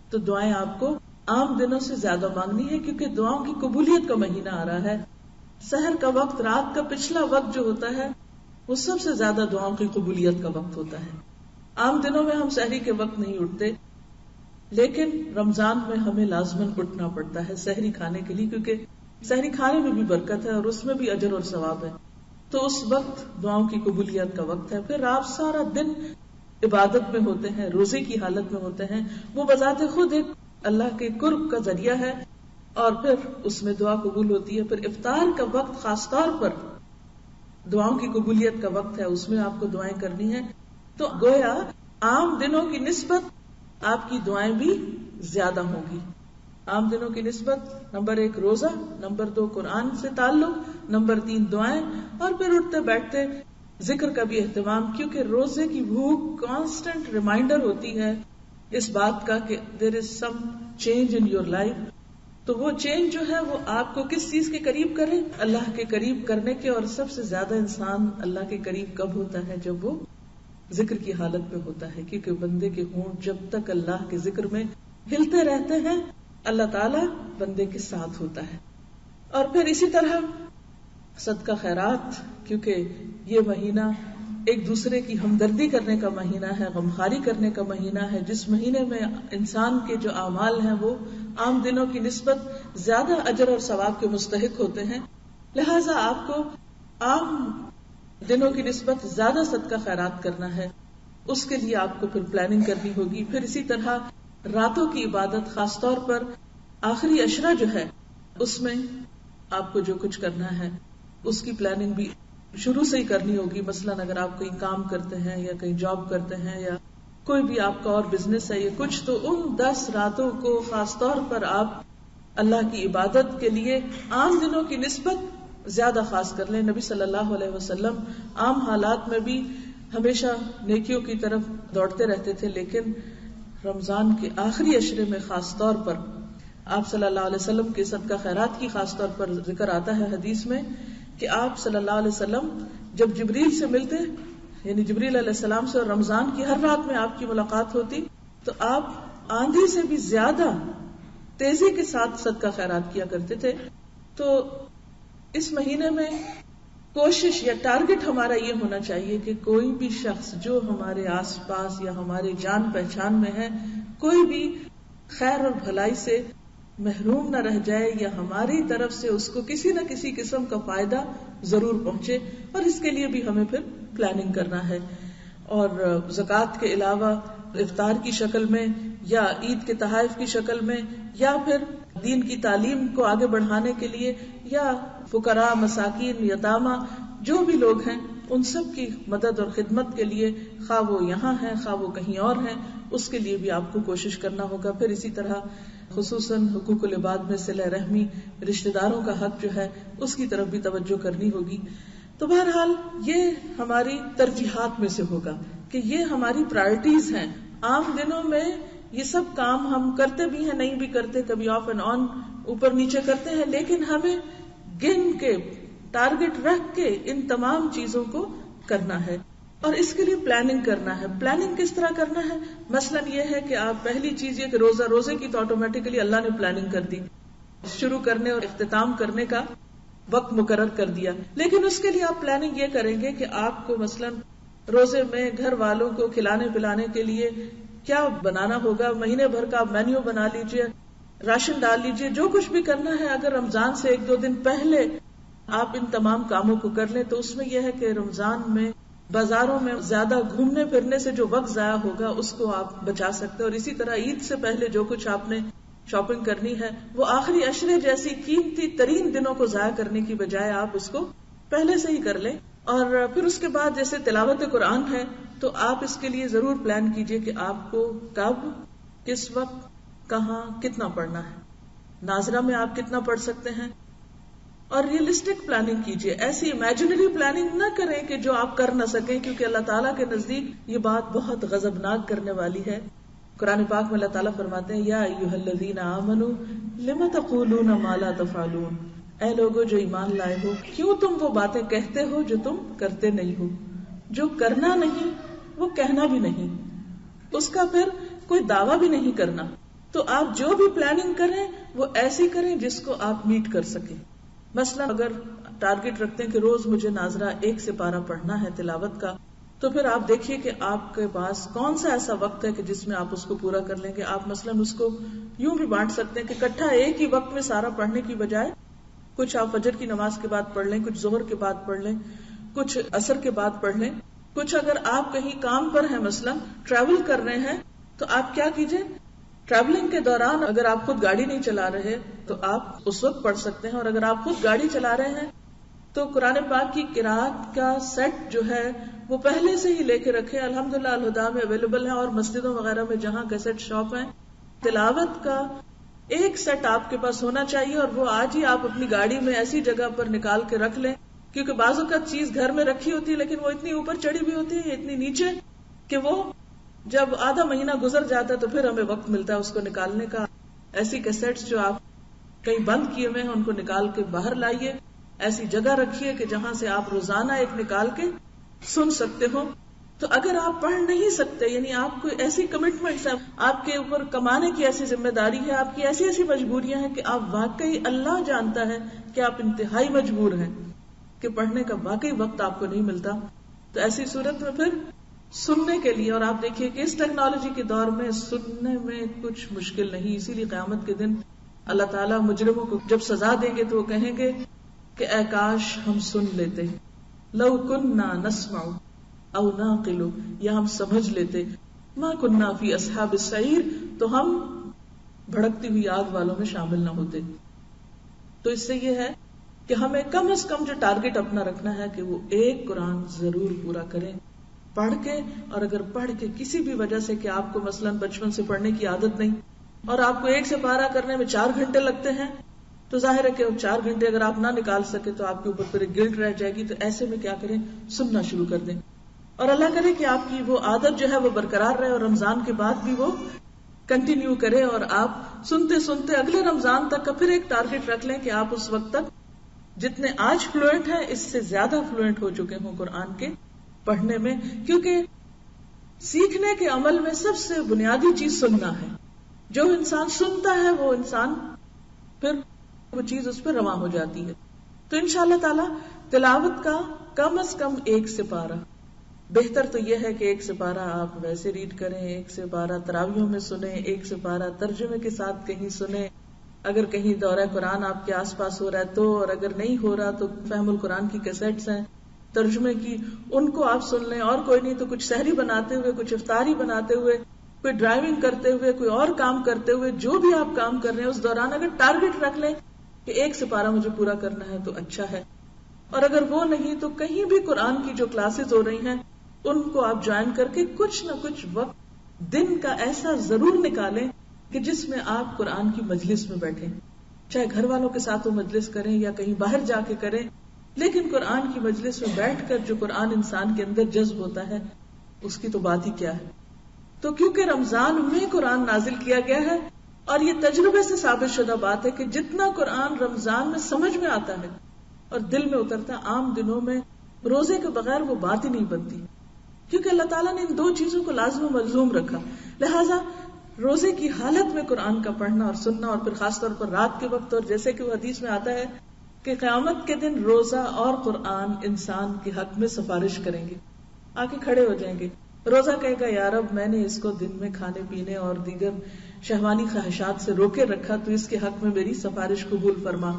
تو دعائیں آپ کو عام دنوں سے زیادہ مانگنی ہے، کیونکہ دعاؤں کی قبولیت کا مہینہ آ رہا ہے. سحر کا وقت، رات کا پچھلا وقت جو ہوتا ہے وہ سب سے زیادہ دعاؤں کی قبولیت کا وقت ہوتا ہے. عام دنوں میں ہم سحری کے وقت نہیں اٹھتے، لیکن رمضان میں ہمیں لازماً اٹھنا پڑتا ہے سحری کھانے کے لیے، کیونکہ سحری کھانے میں بھی برکت ہے اور اس میں بھی اجر اور ثواب ہے. تو اس وقت دعاؤں کی قبولیت کا وقت ہے. پھر آپ سارا دن عبادت میں ہوتے ہیں، روزے کی حالت میں ہوتے ہیں، وہ بذات خود ایک اللہ کے قرب کا ذریعہ ہے، اور پھر اس میں دعا قبول ہوتی ہے. پھر افطار کا وقت خاص طور پر دعاؤں کی قبولیت کا وقت ہے، اس میں آپ کو دعائیں کرنی ہیں. تو گویا عام دنوں کی نسبت آپ کی دعائیں بھی زیادہ ہوں گی. عام دنوں کی نسبت نمبر 1 روزہ، نمبر 2 قرآن سے تعلق، نمبر 3 دعائیں، اور پھر اٹھتے بیٹھتے ذکر کا بھی اہتمام، کیونکہ روزے کی بھوک کانسٹنٹ ریمائنڈر ہوتی ہے اس بات کا کہ there is some change in your life. تو وہ چینج جو ہے وہ آپ کو کس چیز کے قریب کرے؟ اللہ کے قریب کرنے کے. اور سب سے زیادہ انسان اللہ کے قریب کب ہوتا ہے؟ جب وہ ذکر کی حالت میں ہوتا ہے، کیونکہ بندے کے ہونٹ جب تک اللہ کے ذکر میں ہلتے رہتے ہیں اللہ تعالیٰ بندے کے ساتھ ہوتا ہے. اور پھر اسی طرح صدقہ خیرات، کیونکہ یہ مہینہ ایک دوسرے کی ہمدردی کرنے کا مہینہ ہے، غمخواری کرنے کا مہینہ ہے، جس مہینے میں انسان کے جو اعمال ہیں وہ عام دنوں کی نسبت زیادہ اجر اور ثواب کے مستحق ہوتے ہیں، لہٰذا آپ کو عام دنوں کی نسبت زیادہ صدقہ خیرات کرنا ہے. اس کے لیے آپ کو پھر پلاننگ کرنی ہوگی. پھر اسی طرح راتوں کی عبادت، خاص طور پر آخری عشرہ جو ہے اس میں آپ کو جو کچھ کرنا ہے اس کی پلاننگ بھی شروع سے ہی کرنی ہوگی. مثلاً اگر آپ کہیں کام کرتے ہیں یا کہیں جاب کرتے ہیں یا کوئی بھی آپ کا اور بزنس ہے یا کچھ، تو ان 10 راتوں کو خاص طور پر آپ اللہ کی عبادت کے لیے عام دنوں کی نسبت زیادہ خاص کر لیں. نبی صلی اللہ علیہ وسلم عام حالات میں بھی ہمیشہ نیکیوں کی طرف دوڑتے رہتے تھے، لیکن رمضان کے آخری عشرے میں خاص طور پر آپ صلی اللہ علیہ وسلم کے صدقہ خیرات کی خاص طور پر ذکر آتا ہے حدیث میں کہ آپ صلی اللہ علیہ وسلم جب جبریل سے ملتے، یعنی جبریل علیہ السلام سے، اور رمضان کی ہر رات میں آپ کی ملاقات ہوتی، تو آپ آندھی سے بھی زیادہ تیزی کے ساتھ صدقہ خیرات کیا کرتے تھے. تو اس مہینے میں کوشش یا ٹارگٹ ہمارا یہ ہونا چاہیے کہ کوئی بھی شخص جو ہمارے آس پاس یا ہمارے جان پہچان میں ہے، کوئی بھی خیر اور بھلائی سے محروم نہ رہ جائے، یا ہماری طرف سے اس کو کسی نہ کسی قسم کا فائدہ ضرور پہنچے. اور اس کے لیے بھی ہمیں پھر پلاننگ کرنا ہے. اور زکوٰۃ کے علاوہ افطار کی شکل میں یا عید کے تحائف کی شکل میں یا پھر دین کی تعلیم کو آگے بڑھانے کے لیے یا فقراء، مساکین، یتامى، جو بھی لوگ ہیں ان سب کی مدد اور خدمت کے لیے، خواہ وہ یہاں ہیں خواہ وہ کہیں اور ہیں، اس کے لیے بھی آپ کو کوشش کرنا ہوگا. پھر اسی طرح خصوصاً حقوق العباد میں صلہ رحمی، رشتہ داروں کا حق جو ہے اس کی طرف بھی توجہ کرنی ہوگی. تو بہرحال یہ ہماری ترجیحات میں سے ہوگا کہ یہ ہماری پرائرٹیز ہیں. عام دنوں میں یہ سب کام ہم کرتے بھی ہیں، نہیں بھی کرتے، کبھی آف اینڈ آن، اوپر نیچے کرتے ہیں، لیکن ہمیں گن کے ٹارگٹ رکھ کے ان تمام چیزوں کو کرنا ہے. اور اس کے لیے پلاننگ کرنا ہے. پلاننگ کس طرح کرنا ہے؟ مثلا یہ ہے کہ آپ پہلی چیز یہ کہ روزے کی تو آٹومیٹیکلی اللہ نے پلاننگ کر دی، شروع کرنے اور اختتام کرنے کا وقت مقرر کر دیا. لیکن اس کے لیے آپ پلاننگ یہ کریں گے کہ آپ کو مثلا روزے میں گھر والوں کو کھلانے پلانے کے لیے کیا بنانا ہوگا. مہینے بھر کا آپ مینیو بنا لیجئے، راشن ڈال لیجئے، جو کچھ بھی کرنا ہے. اگر رمضان سے 1-2 دن پہلے آپ ان تمام کاموں کو کر لیں تو اس میں یہ ہے کہ رمضان میں بازاروں میں زیادہ گھومنے پھرنے سے جو وقت ضائع ہوگا اس کو آپ بچا سکتے. اور اسی طرح عید سے پہلے جو کچھ آپ نے شاپنگ کرنی ہے وہ آخری عشرے جیسی قیمتی ترین دنوں کو ضائع کرنے کی بجائے آپ اس کو پہلے سے ہی کر لیں. اور پھر اس کے بعد جیسے تلاوت قرآن ہے تو آپ اس کے لیے ضرور پلان کیجئے کہ آپ کو کب، کس وقت، کہاں، کتنا پڑھنا ہے. ناظرہ میں آپ کتنا پڑھ سکتے ہیں، اور ریئلسٹک پلاننگ کیجئے. ایسی امیجنری پلاننگ نہ کریں کہ جو آپ کر نہ سکیں، کیونکہ اللہ تعالیٰ کے نزدیک یہ بات بہت غضبناک کرنے والی ہے. قرآن پاک میں اللہ تعالیٰ فرماتے ہیں یا ایھا الذین آمنوا لم تقولون ما لا تفعلون، اے لوگو جو ایمان لائے ہو، کیوں تم وہ باتیں کہتے ہو جو تم کرتے نہیں ہو. جو کرنا نہیں وہ کہنا بھی نہیں، اس کا پھر کوئی دعویٰ بھی نہیں کرنا. تو آپ جو بھی پلاننگ کریں وہ ایسی کریں جس کو آپ میٹ کر سکیں. مثلا اگر ٹارگٹ رکھتے ہیں کہ روز مجھے ناظرہ 1 سپارہ پڑھنا ہے تلاوت کا، تو پھر آپ دیکھیے کہ آپ کے پاس کون سا ایسا وقت ہے کہ جس میں آپ اس کو پورا کر لیں گے. آپ مثلا اس کو یوں بھی بانٹ سکتے ہیں کہ اکٹھا ایک ہی وقت میں سارا پڑھنے کی بجائے کچھ آپ فجر کی نماز کے بعد پڑھ لیں، کچھ ظہر کے بعد پڑھ لیں، کچھ عصر کے بعد پڑھ لیں. کچھ اگر آپ کہیں کام پر ہیں، مثلا ٹریول کر رہے ہیں، تو آپ کیا کیجئے، ٹریولنگ کے دوران اگر آپ خود گاڑی نہیں چلا رہے تو آپ اس وقت پڑھ سکتے ہیں. اور اگر آپ خود گاڑی چلا رہے ہیں تو قرآن پاک کی قرات کا سیٹ جو ہے وہ پہلے سے ہی لے کے رکھے. الحمدللہ الہدا میں اویلیبل ہے، اور مسجدوں وغیرہ میں جہاں کیسٹ شاپ ہیں، تلاوت کا ایک سیٹ آپ کے پاس ہونا چاہیے. اور وہ آج ہی آپ اپنی گاڑی میں ایسی جگہ پر نکال کے رکھ لیں، کیونکہ بعض اوقات چیز گھر میں رکھی ہوتی ہے لیکن وہ اتنی اوپر چڑھی ہوئی ہوتی ہے، اتنی نیچے، کہ وہ جب آدھا مہینہ گزر جاتا ہے تو پھر ہمیں وقت ملتا ہے اس کو نکالنے کا. ایسی کیسٹس جو آپ کہیں بند کیے ہوئے ہیں ان کو نکال کے باہر لائیے، ایسی جگہ رکھیے کہ جہاں سے آپ روزانہ ایک نکال کے سن سکتے ہو. تو اگر آپ پڑھ نہیں سکتے، یعنی آپ کو ایسی کمٹمنٹس ہیں، آپ کے اوپر کمانے کی ایسی ذمہ داری ہے، آپ کی ایسی ایسی مجبوریاں ہیں کہ آپ واقعی اللہ جانتا ہے کہ آپ انتہائی مجبور ہیں کہ پڑھنے کا واقعی وقت آپ کو نہیں ملتا، تو ایسی صورت میں پھر سننے کے لیے، اور آپ دیکھیے کہ اس ٹیکنالوجی کے دور میں سننے میں کچھ مشکل نہیں، اسی لیے قیامت کے دن اللہ تعالیٰ مجرموں کو جب سزا دیں گے تو وہ کہیں گے کہ اے کاش ہم سن لیتے، لو کننا نسمع او ناقل، یا ہم سمجھ لیتے، ما کننا فی اصحاب السعیر، تو ہم بھڑکتی ہوئی آگ والوں میں شامل نہ ہوتے۔ تو اس سے یہ ہے کہ ہمیں کم از کم جو ٹارگٹ اپنا رکھنا ہے کہ وہ ایک قرآن ضرور پورا کریں پڑھ کے، اور اگر پڑھ کے کسی بھی وجہ سے کہ آپ کو مثلاً بچپن سے پڑھنے کی عادت نہیں اور آپ کو ایک سے پارہ کرنے میں 4 گھنٹے لگتے ہیں، تو ظاہر ہے کہ 4 گھنٹے اگر آپ نہ نکال سکے تو آپ کے اوپر پھر گلٹ رہ جائے گی۔ تو ایسے میں کیا کریں، سننا شروع کر دیں، اور اللہ کرے کہ آپ کی وہ عادت جو ہے وہ برقرار رہے اور رمضان کے بعد بھی وہ کنٹینیو کرے، اور آپ سنتے سنتے اگلے رمضان تک کا پھر ایک ٹارگٹ رکھ لیں کہ آپ اس وقت تک جتنے آج فلوئنٹ ہیں اس سے زیادہ فلوئنٹ ہو چکے ہوں قرآن کے پڑھنے میں، کیونکہ سیکھنے کے عمل میں سب سے بنیادی چیز سننا ہے۔ جو انسان سنتا ہے وہ انسان پھر وہ چیز اس پہ رواں ہو جاتی ہے۔ تو انشاءاللہ تعالی تلاوت کا کم از کم 1 سپارہ، بہتر تو یہ ہے کہ 1 سپارہ آپ ویسے ریڈ کریں، 1 سپارہ تراویحوں میں سنیں، 1 سپارہ ترجمے کے ساتھ کہیں سنیں، اگر کہیں دورہ قرآن آپ کے آس پاس ہو رہا ہے تو، اور اگر نہیں ہو رہا تو فہم القرآن کی کیسٹس ہیں ترجمے کی، ان کو آپ سن لیں، اور کوئی نہیں تو کچھ سحری بناتے ہوئے، کچھ افطاری بناتے ہوئے، کوئی ڈرائیونگ کرتے ہوئے، کوئی اور کام کرتے ہوئے، جو بھی آپ کام کر رہے ہیں اس دوران اگر ٹارگٹ رکھ لیں کہ 1 سپارہ مجھے پورا کرنا ہے تو اچھا ہے۔ اور اگر وہ نہیں تو کہیں بھی قرآن کی جو کلاسز ہو رہی ہیں ان کو آپ جوائن کر کے کچھ نہ کچھ وقت دن کا ایسا ضرور نکالیں کہ جس میں آپ قرآن کی مجلس میں بیٹھیں، چاہے گھر والوں کے ساتھ وہ مجلس کریں یا کہیں باہر جا کے کریں، لیکن قرآن کی مجلس میں بیٹھ کر جو قرآن انسان کے اندر جذب ہوتا ہے اس کی تو بات ہی کیا ہے۔ تو کیونکہ رمضان میں قرآن نازل کیا گیا ہے، اور یہ تجربے سے ثابت شدہ بات ہے کہ جتنا قرآن رمضان میں سمجھ میں آتا ہے اور دل میں اترتا ہے، عام دنوں میں روزے کے بغیر وہ بات ہی نہیں بنتی، کیونکہ اللہ تعالیٰ نے ان 2 چیزوں کو لازم و ملزوم رکھا۔ لہٰذا روزے کی حالت میں قرآن کا پڑھنا اور سننا، اور پھر خاص طور پر رات کے وقت، اور جیسے کہ وہ حدیث میں آتا ہے کہ قیامت کے دن روزہ اور قرآن انسان کے حق میں سفارش کریں گے، آ کے کھڑے ہو جائیں گے۔ روزہ کہے گا یا رب میں نے اس کو دن میں کھانے پینے اور دیگر شہوانی خواہشات سے روکے رکھا، تو اس کے حق میں میری سفارش قبول فرما۔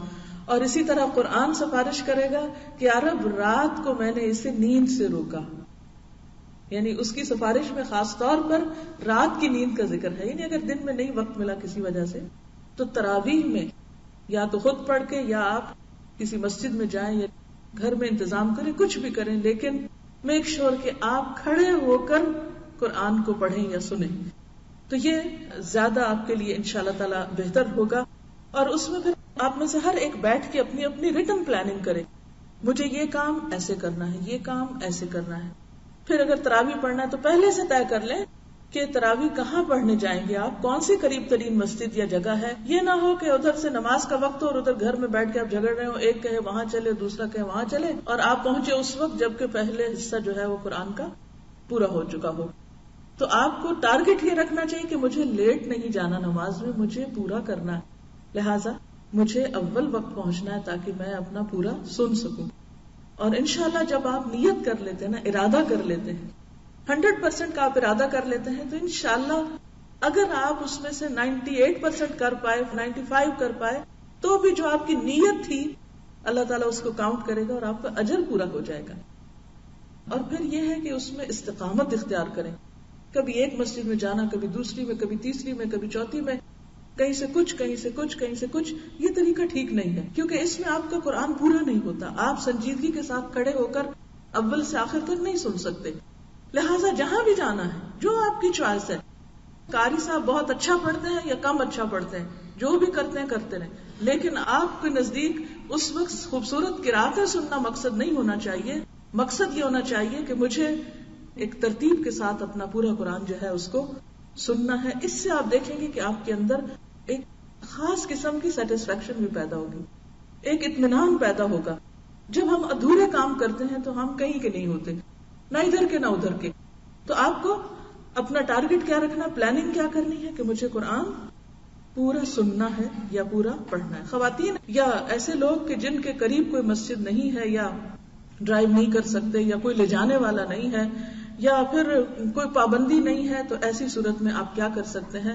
اور اسی طرح قرآن سفارش کرے گا کہ یا رب رات کو میں نے اسے نیند سے روکا، یعنی اس کی سفارش میں خاص طور پر رات کی نیند کا ذکر ہے، یعنی اگر دن میں نہیں وقت ملا کسی وجہ سے تو تراویح میں یا تو خود پڑھ کے یا آپ کسی مسجد میں جائیں یا گھر میں انتظام کریں، کچھ بھی کریں، لیکن میک شور کہ آپ کھڑے ہو کر قرآن کو پڑھیں یا سنیں، تو یہ زیادہ آپ کے لیے انشاءاللہ تعالی بہتر ہوگا۔ اور اس میں پھر آپ میں سے ہر ایک بیٹھ کے اپنی اپنی ریٹن پلاننگ کرے، مجھے یہ کام ایسے کرنا ہے، یہ کام ایسے کرنا ہے۔ پھر اگر تراویح پڑھنا ہے تو پہلے سے طے کر لیں کہ تراویح کہاں پڑھنے جائیں گے آپ، کون سی قریب ترین مسجد یا جگہ ہے۔ یہ نہ ہو کہ ادھر سے نماز کا وقت ہو اور ادھر گھر میں بیٹھ کے آپ جھگڑ رہے ہو، ایک کہے وہاں چلے دوسرا کہے وہاں چلے، اور آپ پہنچے اس وقت جبکہ پہلے حصہ جو ہے وہ قرآن کا پورا ہو چکا ہو۔ تو آپ کو ٹارگٹ یہ رکھنا چاہیے کہ مجھے لیٹ نہیں جانا نماز میں، مجھے پورا کرنا ہے، لہٰذا مجھے اول وقت پہنچنا ہے تاکہ میں اپنا پورا سن سکوں۔ اور انشاءاللہ جب آپ نیت کر لیتے ہیں نا، ارادہ کر لیتے ہیں، 100% کا آپ ارادہ کر لیتے ہیں، تو انشاءاللہ اگر آپ اس میں سے 98% کر پائے، 95 کر پائے، تو بھی جو آپ کی نیت تھی اللہ تعالیٰ اس کو کاؤنٹ کرے گا اور آپ کا اجر پورا ہو جائے گا۔ اور پھر یہ ہے کہ اس میں استقامت اختیار کریں، کبھی ایک مسجد میں جانا، کبھی دوسری میں، کبھی تیسری میں، کبھی چوتھی میں، کہیں سے کچھ کہیں سے کچھ کہیں سے کچھ، یہ طریقہ ٹھیک نہیں ہے، کیونکہ اس میں آپ کا قرآن پورا نہیں ہوتا، آپ سنجیدگی کے ساتھ کھڑے ہو کر اول سے آخر تک نہیں سن سکتے۔ لہٰذا جہاں بھی جانا ہے، جو آپ کی چوائس ہے، قاری صاحب بہت اچھا پڑھتے ہیں یا کم اچھا پڑھتے ہیں، جو بھی کرتے ہیں کرتے رہیں، لیکن آپ کے نزدیک اس وقت خوبصورت قراتیں سننا مقصد نہیں ہونا چاہیے، مقصد یہ ہونا چاہیے کہ مجھے ایک ترتیب کے ساتھ اپنا پورا قرآن جو ہے اس کو سننا ہے۔ اس سے آپ دیکھیں گے کہ آپ کے اندر ایک خاص قسم کی سیٹسفیکشن بھی پیدا ہوگی، ایک اطمینان پیدا ہوگا۔ جب ہم ادھورے کام کرتے ہیں تو ہم کہیں کے نہیں ہوتے، نہ ادھر کے نہ ادھر کے۔ تو آپ کو اپنا ٹارگٹ کیا رکھنا، پلاننگ کیا کرنی ہے کہ مجھے قرآن پورا سننا ہے یا پورا پڑھنا ہے۔ خواتین یا ایسے لوگ کہ جن کے قریب کوئی مسجد نہیں ہے یا ڈرائیو نہیں کر سکتے یا کوئی لے جانے والا نہیں ہے یا پھر کوئی پابندی نہیں ہے، تو ایسی صورت میں آپ کیا کر سکتے ہیں؟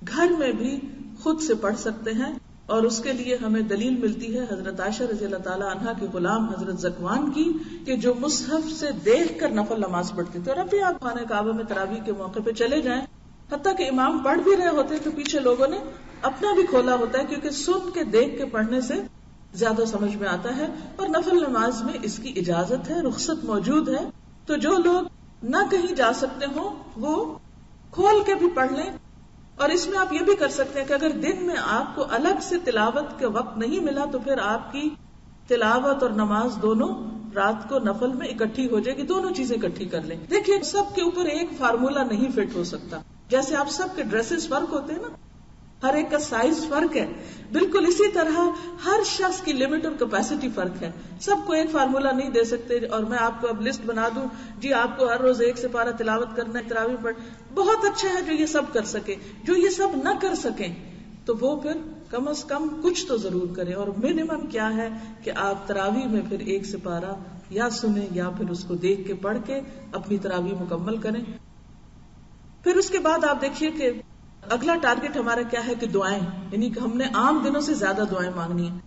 گھر میں بھی خود سے پڑھ سکتے ہیں، اور اس کے لیے ہمیں دلیل ملتی ہے حضرت عائشہ رضی اللہ تعالی عنہا کے غلام حضرت زکوان کی، کہ جو مصحف سے دیکھ کر نفل نماز پڑھتے تھے. اور اب بھی آپ خانہ کعبہ میں تراویح کے موقع پہ چلے جائیں، حتیٰ کہ امام پڑھ بھی رہے ہوتے تو پیچھے لوگوں نے اپنا بھی کھولا ہوتا ہے، کیونکہ سن کے دیکھ کے پڑھنے سے زیادہ سمجھ میں آتا ہے. اور نفل نماز میں اس کی اجازت ہے، رخصت موجود ہے. تو جو لوگ نہ کہیں جا سکتے ہوں وہ کھول کے بھی پڑھ لیں. اور اس میں آپ یہ بھی کر سکتے ہیں کہ اگر دن میں آپ کو الگ سے تلاوت کے وقت نہیں ملا تو پھر آپ کی تلاوت اور نماز دونوں رات کو نفل میں اکٹھی ہو جائے گی، دونوں چیزیں اکٹھی کر لیں. دیکھیے سب کے اوپر ایک فارمولا نہیں فٹ ہو سکتا. جیسے آپ سب کے ڈریسز فرق ہوتے ہیں نا، ہر ایک کا سائز فرق ہے، بالکل اسی طرح ہر شخص کی لمٹ اور کیپیسٹی فرق ہے. سب کو ایک فارمولا نہیں دے سکتے. اور میں آپ کو اب لسٹ بنا دوں، جی آپ کو ہر روز 1 سپارہ تلاوت کرنا ہے، تراویح پڑھ، بہت اچھا ہے جو یہ سب کر سکے. جو یہ سب نہ کر سکیں تو وہ پھر کم از کم کچھ تو ضرور کریں. اور منیمم کیا ہے کہ آپ تراویح میں پھر 1 سپارہ یا سنیں یا پھر اس کو دیکھ کے پڑھ کے اپنی تراویح مکمل کریں. پھر اس کے بعد آپ دیکھیے کہ اگلا ٹارگٹ ہمارا کیا ہے کہ دعائیں، یعنی کہ ہم نے عام دنوں سے زیادہ دعائیں مانگنی ہیں.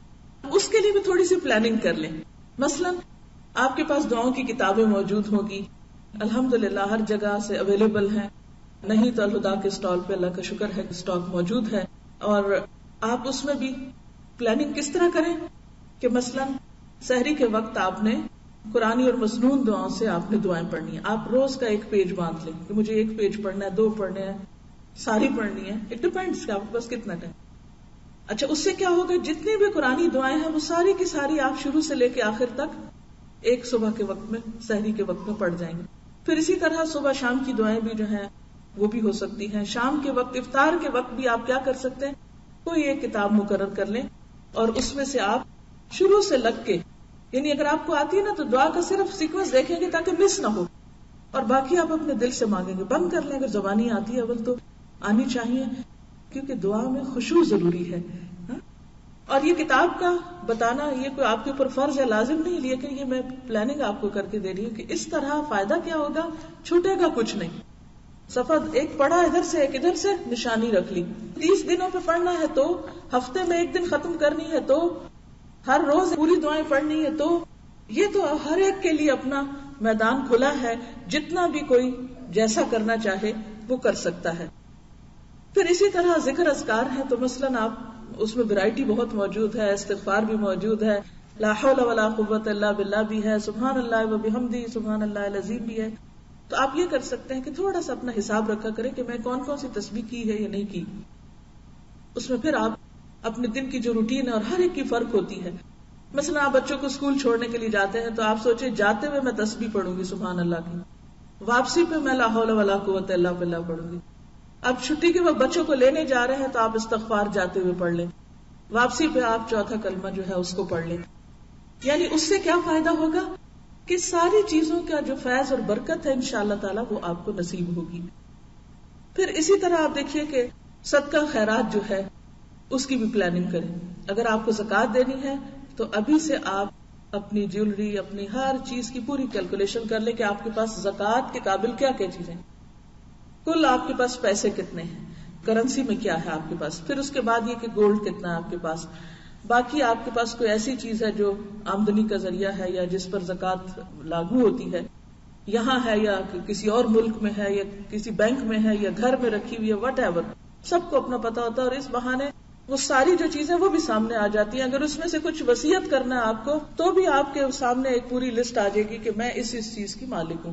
اس کے لیے بھی تھوڑی سی پلاننگ کر لیں. مثلا آپ کے پاس دعاؤں کی کتابیں موجود ہوگی، الحمدللہ ہر جگہ سے اویلیبل ہیں. نہیں تو الہدا کے اسٹال پہ اللہ کا شکر ہے اسٹاک موجود ہے. اور آپ اس میں بھی پلاننگ کس طرح کریں کہ مثلا سحری کے وقت آپ نے قرآنی اور مسنون دعاؤں سے آپ نے دعائیں پڑھنی ہیں. آپ روز کا 1 پیج باندھ لیں کہ مجھے 1 پیج پڑھنا ہے، 2 پڑھنے ہیں، ساری پڑھنی ہے. اٹ ڈیپینڈس کہ آپ کے پاس کتنا ٹائم. اچھا اس سے کیا ہوگا، جتنی بھی قرآنی دعائیں ہیں وہ ساری کی ساری آپ شروع سے لے کے آخر تک ایک صبح کے وقت میں، سحری کے وقت میں پڑھ جائیں گے. پھر اسی طرح صبح شام کی دعائیں بھی جو ہیں وہ بھی ہو سکتی ہیں. شام کے وقت، افطار کے وقت بھی آپ کیا کر سکتے ہیں، کوئی ایک کتاب مقرر کر لیں اور اس میں سے آپ شروع سے لگ کے، یعنی اگر آپ کو آتی ہے نا تو دعا کا صرف سیکوینس دیکھیں گے تاکہ مس نہ ہو، اور باقی آپ اپنے دل سے مانگیں گے. بند کر لیں اگر زبانی آتی ہے، اول تو آنی چاہیے کیونکہ دعا میں خشوع ضروری ہے. اور یہ کتاب کا بتانا یہ کوئی آپ کے اوپر فرض ہے، لازم نہیں، لیکن یہ میں پلاننگ آپ کو کر کے دے رہی ہوں کہ اس طرح فائدہ کیا ہوگا، چھوٹے گا کچھ نہیں. صفحہ ایک پڑھا ادھر سے ایک ادھر سے نشانی رکھ لی. 30 دنوں پہ پڑھنا ہے تو ہفتے میں 1 دن ختم کرنی ہے تو ہر روز پوری دعائیں پڑھنی ہے تو یہ تو ہر ایک کے لیے اپنا میدان کھلا ہے. جتنا بھی کوئی جیسا کرنا چاہے وہ کر سکتا ہے. پھر اسی طرح ذکر اذکار ہے تو مثلاً آپ اس میں ویرائٹی بہت موجود ہے. استغفار بھی موجود ہے، لا حول ولا قوت الا باللہ بھی ہے، سبحان اللہ و بحمدہ سبحان اللہ العظیم بھی ہے. تو آپ یہ کر سکتے ہیں کہ تھوڑا سا اپنا حساب رکھا کریں کہ میں کون کون سی تسبیح کی ہے یا نہیں کی. اس میں پھر آپ اپنے دن کی جو روٹین ہے اور ہر ایک کی فرق ہوتی ہے. مثلا آپ بچوں کو اسکول چھوڑنے کے لیے جاتے ہیں تو آپ سوچیں جاتے ہوئے میں تسبیح پڑھوں گی سبحان اللہ کی، واپسی پہ میں لا حول ولا قوت الا باللہ پڑھوں گی. اب چھٹی کے وقت بچوں کو لینے جا رہے ہیں تو آپ استغفار جاتے ہوئے پڑھ لیں، واپسی پہ آپ چوتھا کلمہ جو ہے اس کو پڑھ لیں. یعنی اس سے کیا فائدہ ہوگا کہ ساری چیزوں کا جو فیض اور برکت ہے انشاءاللہ تعالی وہ آپ کو نصیب ہوگی. پھر اسی طرح آپ دیکھیے کہ صدقہ خیرات جو ہے اس کی بھی پلاننگ کریں. اگر آپ کو زکوٰۃ دینی ہے تو ابھی سے آپ اپنی جیولری، اپنی ہر چیز کی پوری کیلکولیشن کر لیں کہ آپ کے پاس زکوٰۃ کے قابل کیا کیا چیزیں، کل آپ کے پاس پیسے کتنے ہیں، کرنسی میں کیا ہے آپ کے پاس. پھر اس کے بعد یہ کہ گولڈ کتنا ہے آپ کے پاس. باقی آپ کے پاس کوئی ایسی چیز ہے جو آمدنی کا ذریعہ ہے یا جس پر زکوٰۃ لاگو ہوتی ہے، یہاں ہے یا کسی اور ملک میں ہے یا کسی بینک میں ہے یا گھر میں رکھی ہوئی ہے، وٹ ایور، سب کو اپنا پتا ہوتا ہے. اور اس بہانے وہ ساری جو چیزیں وہ بھی سامنے آ جاتی ہیں. اگر اس میں سے کچھ وصیت کرنا ہے آپ کو تو بھی آپ کے سامنے ایک پوری لسٹ آ جائے گی کہ میں اس چیز کی مالک ہوں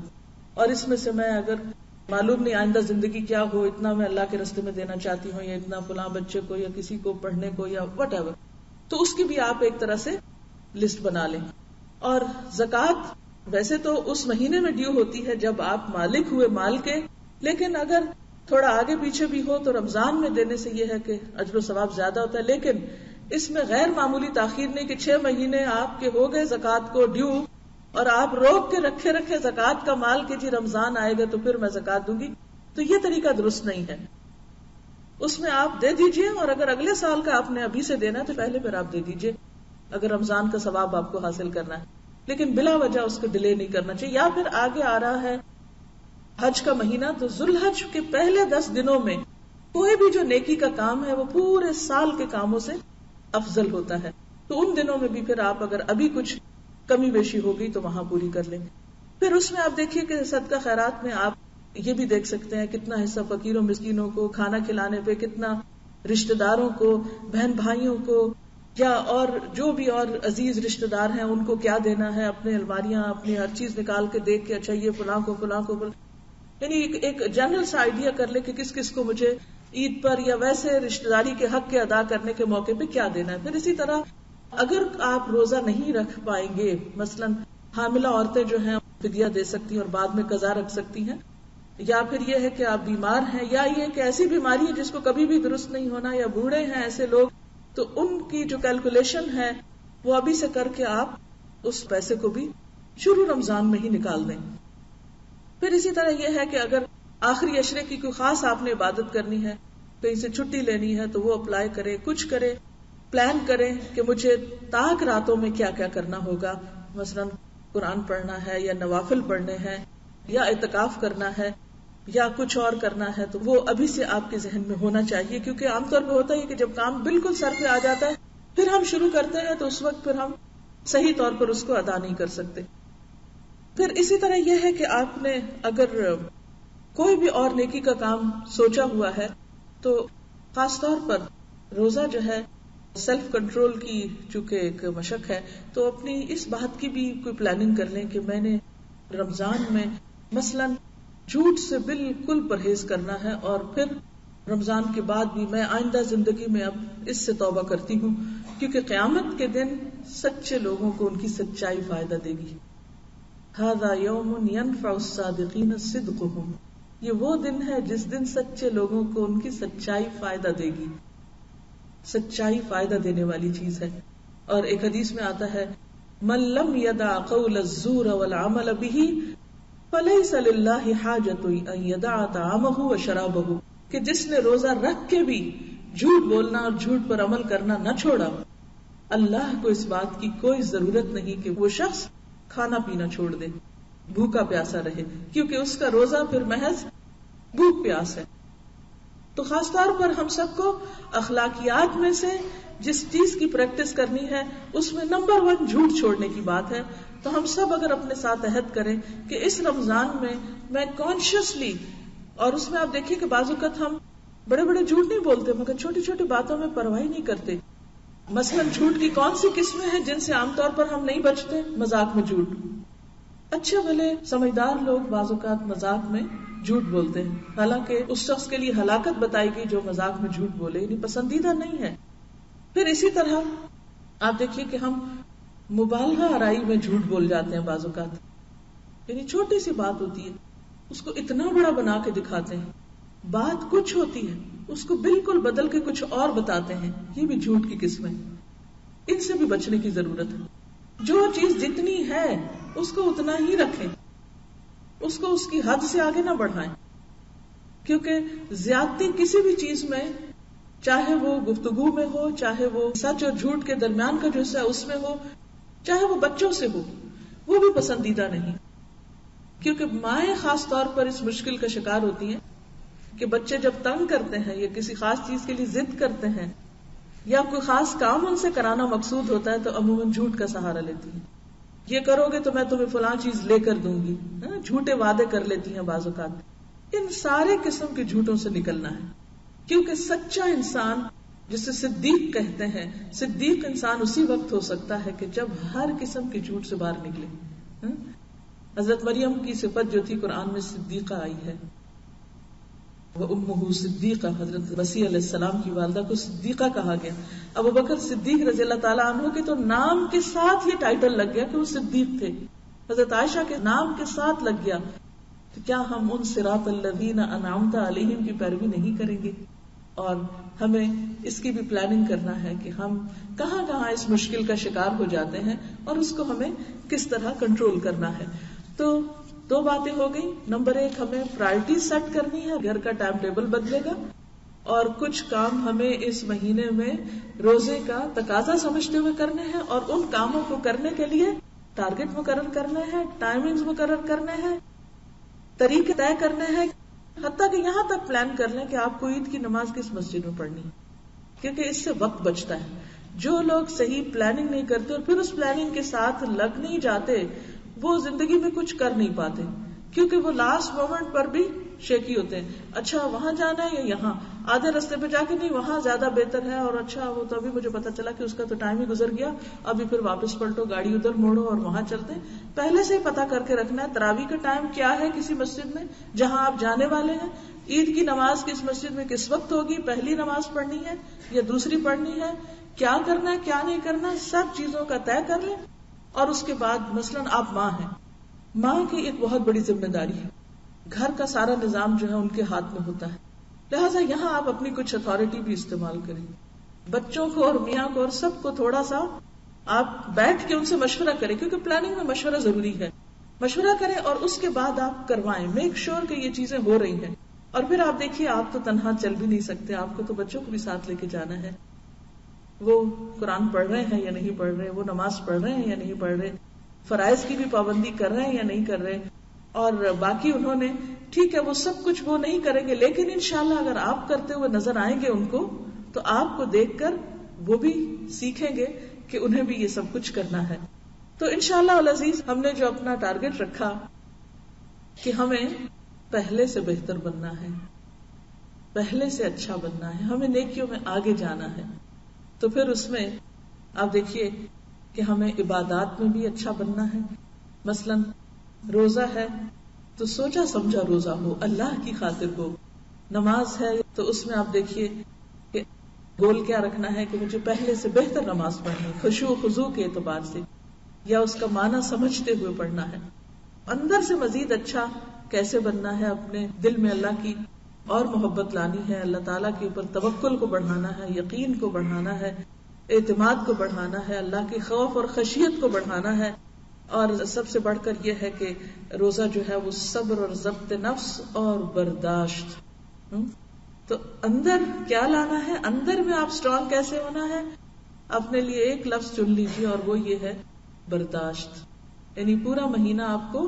اور اس میں سے میں اگر معلوم نہیں آئندہ زندگی کیا ہو، اتنا میں اللہ کے راستے میں دینا چاہتی ہوں یا اتنا فلاں بچے کو یا کسی کو پڑھنے کو یا وٹ ایور، تو اس کی بھی آپ ایک طرح سے لسٹ بنا لیں. اور زکوٰۃ ویسے تو اس مہینے میں ڈیو ہوتی ہے جب آپ مالک ہوئے مال کے، لیکن اگر تھوڑا آگے پیچھے بھی ہو تو رمضان میں دینے سے یہ ہے کہ اجر و ثواب زیادہ ہوتا ہے. لیکن اس میں غیر معمولی تاخیر نہیں کہ 6 مہینے آپ کے ہو گئے زکوٰۃ کو ڈیو اور آپ روک کے رکھے زکوٰۃ کا مال کہ جی رمضان آئے گا تو پھر میں زکوٰۃ دوں گی. تو یہ طریقہ درست نہیں ہے. اس میں آپ دے دیجئے اور اگر اگلے سال کا آپ نے ابھی سے دینا ہے تو پہلے پھر آپ دے دیجئے اگر رمضان کا ثواب آپ کو حاصل کرنا ہے. لیکن بلا وجہ اس کو ڈیلے نہیں کرنا چاہیے. یا پھر آگے آ رہا ہے حج کا مہینہ، تو ذوالحج کے پہلے 10 دنوں میں کوئی بھی جو نیکی کا کام ہے وہ پورے سال کے کاموں سے افضل ہوتا ہے. تو ان دنوں میں بھی پھر آپ اگر ابھی کچھ کمی بیشی ہو گئی تو وہاں پوری کر لیں. پھر اس میں آپ دیکھیے کہ صدقہ خیرات میں آپ یہ بھی دیکھ سکتے ہیں کتنا حصہ فقیروں مسکینوں کو کھانا کھلانے پہ، کتنا رشتہ داروں کو، بہن بھائیوں کو، یا اور جو بھی اور عزیز رشتہ دار ہیں ان کو کیا دینا ہے. اپنے الماریاں اپنی ہر چیز نکال کے دیکھ کے اچھا یہ فلاں کو یعنی ایک جنرل سا آئیڈیا کر لے کہ کس کس کو مجھے عید پر یا ویسے رشتہ داری کے حق کے ادا کرنے کے موقع پہ کیا دینا ہے. پھر اسی طرح اگر آپ روزہ نہیں رکھ پائیں گے، مثلا حاملہ عورتیں جو ہیں فدیہ دے سکتی ہیں اور بعد میں قضا رکھ سکتی ہیں. یا پھر یہ ہے کہ آپ بیمار ہیں، یا یہ کہ ایسی بیماری ہے جس کو کبھی بھی درست نہیں ہونا، یا بوڑھے ہیں ایسے لوگ، تو ان کی جو کیلکولیشن ہے وہ ابھی سے کر کے آپ اس پیسے کو بھی شروع رمضان میں ہی نکال دیں. پھر اسی طرح یہ ہے کہ اگر آخری عشرے کی کوئی خاص آپ نے عبادت کرنی ہے، کہیں سے چھٹی لینی ہے، تو وہ اپلائی کرے، کچھ کرے، پلان کریں کہ مجھے تاک راتوں میں کیا کیا کرنا ہوگا. مثلا قرآن پڑھنا ہے، یا نوافل پڑھنے ہیں، یا اعتکاف کرنا ہے، یا کچھ اور کرنا ہے، تو وہ ابھی سے آپ کے ذہن میں ہونا چاہیے. کیونکہ عام طور پہ ہوتا ہے کہ جب کام بالکل سر پہ آ جاتا ہے پھر ہم شروع کرتے ہیں تو اس وقت پھر ہم صحیح طور پر اس کو ادا نہیں کر سکتے. پھر اسی طرح یہ ہے کہ آپ نے اگر کوئی بھی اور نیکی کا کام سوچا ہوا ہے تو خاص طور پر روزہ جو ہے سیلف کنٹرول کی چونکہ ایک مشق ہے، تو اپنی اس بات کی بھی کوئی پلاننگ کر لیں کہ میں نے رمضان میں مثلا جھوٹ سے بالکل پرہیز کرنا ہے، اور پھر رمضان کے بعد بھی میں آئندہ زندگی میں اب اس سے توبہ کرتی ہوں، کیونکہ قیامت کے دن سچے لوگوں کو ان کی سچائی فائدہ دے گی. ھذا یوم ینفع الصادقین صدقہم، یہ وہ دن ہے جس دن سچے لوگوں کو ان کی سچائی فائدہ دے گی. سچائی فائدہ دینے والی چیز ہے. اور ایک حدیث میں آتا ہے من لم يدع قول الزور والعمل به فليس لله حاجة ان يدع طعامه وشرابه، کہ جس نے روزہ رکھ کے بھی جھوٹ بولنا اور جھوٹ پر عمل کرنا نہ چھوڑا، اللہ کو اس بات کی کوئی ضرورت نہیں کہ وہ شخص کھانا پینا چھوڑ دے، بھوکا پیاسا رہے، کیونکہ اس کا روزہ پھر محض بھوک پیاس ہے. تو خاص طور پر ہم سب کو اخلاقیات میں سے جس چیز کی پریکٹس کرنی ہے اس میں نمبر 1 جھوٹ چھوڑنے کی بات ہے. تو ہم سب اگر اپنے ساتھ عہد کریں کہ اس رمضان میں کانشیسلی، اور اس میں آپ دیکھیں کہ بعض اوقات ہم بڑے بڑے جھوٹ نہیں بولتے مگر چھوٹی چھوٹی باتوں میں پرواہ نہیں کرتے. مثلا جھوٹ کی کون سی قسمیں ہیں جن سے عام طور پر ہم نہیں بچتے؟ مذاق میں جھوٹ. اچھے بھلے سمجھدار لوگ بعض اوقات مذاق میں جھوٹ بولتے ہیں، حالانکہ اس شخص کے لیے ہلاکت بتائی گئی جو مذاق میں جھوٹ بولے، یعنی پسندیدہ نہیں ہے. پھر اسی طرح آپ دیکھیے کہ ہم مبالغہ آرائی میں جھوٹ بول جاتے ہیں بعض اوقات، یعنی چھوٹی سی بات ہوتی ہے اس کو اتنا بڑا بنا کے دکھاتے ہیں. بات کچھ ہوتی ہے اس کو بالکل بدل کے کچھ اور بتاتے ہیں. یہ بھی جھوٹ کی قسم ہے. ان سے بھی بچنے کی ضرورت ہے. جو چیز جتنی ہے اس کو اتنا ہی رکھیں، اس کو اس کی حد سے آگے نہ بڑھائیں، کیونکہ زیادتی کسی بھی چیز میں، چاہے وہ گفتگو میں ہو، چاہے وہ سچ اور جھوٹ کے درمیان کا جو حصہ ہے اس میں ہو، چاہے وہ بچوں سے ہو، وہ بھی پسندیدہ نہیں. کیونکہ مائیں خاص طور پر اس مشکل کا شکار ہوتی ہیں کہ بچے جب تنگ کرتے ہیں یا کسی خاص چیز کے لیے ضد کرتے ہیں یا کوئی خاص کام ان سے کرانا مقصود ہوتا ہے تو عموماً جھوٹ کا سہارا لیتی ہیں. یہ کرو گے تو میں تمہیں فلاں چیز لے کر دوں گی، جھوٹے وعدے کر لیتی ہیں بعض اوقات. ان سارے قسم کے جھوٹوں سے نکلنا ہے، کیونکہ سچا انسان جسے صدیق کہتے ہیں، صدیق انسان اسی وقت ہو سکتا ہے کہ جب ہر قسم کے جھوٹ سے باہر نکلے. حضرت مریم کی صفت جو تھی قرآن میں صدیقہ آئی ہے، وَأُمُّهُ صدیقہ، حضرت مسیح علیہ السلام کی والدہ کو صدیقہ کہا گیا. ابو بکر صدیق رضی اللہ تعالیٰ عنہ کے تو نام کے ساتھ یہ ٹائٹل لگ گیا کہ وہ صدیق تھے. حضرت عائشہ کے نام کے ساتھ لگ گیا. تو کیا ہم ان صراط الذین انعمت علیہم کی پیروی نہیں کریں گے؟ اور ہمیں اس کی بھی پلاننگ کرنا ہے کہ ہم کہاں کہاں اس مشکل کا شکار ہو جاتے ہیں اور اس کو ہمیں کس طرح کنٹرول کرنا ہے. تو 2 باتیں ہو گئی. نمبر 1 ہمیں پرائرٹی سیٹ کرنی ہے، گھر کا ٹائم ٹیبل بدلے گا، اور کچھ کام ہمیں اس مہینے میں روزے کا تقاضا سمجھتے ہوئے کرنے ہیں، اور ان کاموں کو کرنے کے لیے ٹارگٹ مقرر کرنے ہیں، ٹائمنگز مقرر کرنے ہیں، طریقے طے کرنے ہیں، حتیٰ کہ یہاں تک پلان کر لیں کہ آپ کو عید کی نماز کس مسجد میں پڑھنی ہے، کیونکہ اس سے وقت بچتا ہے. جو لوگ صحیح پلاننگ نہیں کرتے اور پھر اس پلاننگ کے ساتھ لگ نہیں جاتے وہ زندگی میں کچھ کر نہیں پاتے، کیونکہ وہ لاسٹ مومنٹ پر بھی شیکی ہوتے ہیں. اچھا وہاں جانا ہے یا یہاں، آدھے رستے پہ جا کے نہیں وہاں زیادہ بہتر ہے، اور اچھا وہ تو ابھی مجھے پتا چلا کہ اس کا تو ٹائم ہی گزر گیا، ابھی پھر واپس پلٹو، گاڑی ادھر موڑو اور وہاں چلتے ہیں. پہلے سے ہی پتا کر کے رکھنا ہے تراویح کا ٹائم کیا ہے کسی مسجد میں جہاں آپ جانے والے ہیں، عید کی نماز کس مسجد میں کس وقت ہوگی، پہلی نماز پڑھنی ہے یا دوسری پڑھنی ہے، کیا کرنا ہے کیا نہیں کرنا، سب چیزوں کا طے کر لیں. اور اس کے بعد مثلاً آپ ماں ہیں، ماں کی ایک بہت بڑی ذمہ داری ہے، گھر کا سارا نظام جو ہے ان کے ہاتھ میں ہوتا ہے، لہٰذا یہاں آپ اپنی کچھ اتھارٹی بھی استعمال کریں. بچوں کو اور میاں کو اور سب کو تھوڑا سا آپ بیٹھ کے ان سے مشورہ کریں، کیونکہ پلاننگ میں مشورہ ضروری ہے. مشورہ کریں اور اس کے بعد آپ کروائیں، میک شور کہ یہ چیزیں ہو رہی ہیں. اور پھر آپ دیکھیے آپ تو تنہا چل بھی نہیں سکتے، آپ کو تو بچوں کو بھی ساتھ لے کے جانا ہے. وہ قرآن پڑھ رہے ہیں یا نہیں پڑھ رہے، وہ نماز پڑھ رہے ہیں یا نہیں پڑھ رہے، فرائض کی بھی پابندی کر رہے ہیں یا نہیں کر رہے. اور باقی انہوں نے ٹھیک ہے وہ سب کچھ وہ نہیں کریں گے، لیکن انشاءاللہ اگر آپ کرتے ہوئے نظر آئیں گے ان کو تو آپ کو دیکھ کر وہ بھی سیکھیں گے کہ انہیں بھی یہ سب کچھ کرنا ہے. تو انشاءاللہ العزیز ہم نے جو اپنا ٹارگٹ رکھا کہ ہمیں پہلے سے بہتر بننا ہے، پہلے سے اچھا بننا ہے، ہمیں نیکیوں میں آگے جانا ہے، تو پھر اس میں آپ دیکھیے کہ ہمیں عبادات میں بھی اچھا بننا ہے. مثلاً روزہ ہے تو سوچا سمجھا روزہ ہو، اللہ کی خاطر ہو. نماز ہے تو اس میں آپ دیکھیے کہ گول کیا رکھنا ہے کہ مجھے پہلے سے بہتر نماز پڑھنی، خشوع و خضوع کے اعتبار سے، یا اس کا معنی سمجھتے ہوئے پڑھنا ہے. اندر سے مزید اچھا کیسے بننا ہے، اپنے دل میں اللہ کی اور محبت لانی ہے، اللہ تعالیٰ کے اوپر توکل کو بڑھانا ہے، یقین کو بڑھانا ہے، اعتماد کو بڑھانا ہے، اللہ کے خوف اور خشیت کو بڑھانا ہے. اور سب سے بڑھ کر یہ ہے کہ روزہ جو ہے وہ صبر اور ضبط نفس اور برداشت. تو اندر کیا لانا ہے، اندر میں آپ اسٹرانگ کیسے ہونا ہے، اپنے لیے ایک لفظ چن لیجیے اور وہ یہ ہے برداشت. یعنی پورا مہینہ آپ کو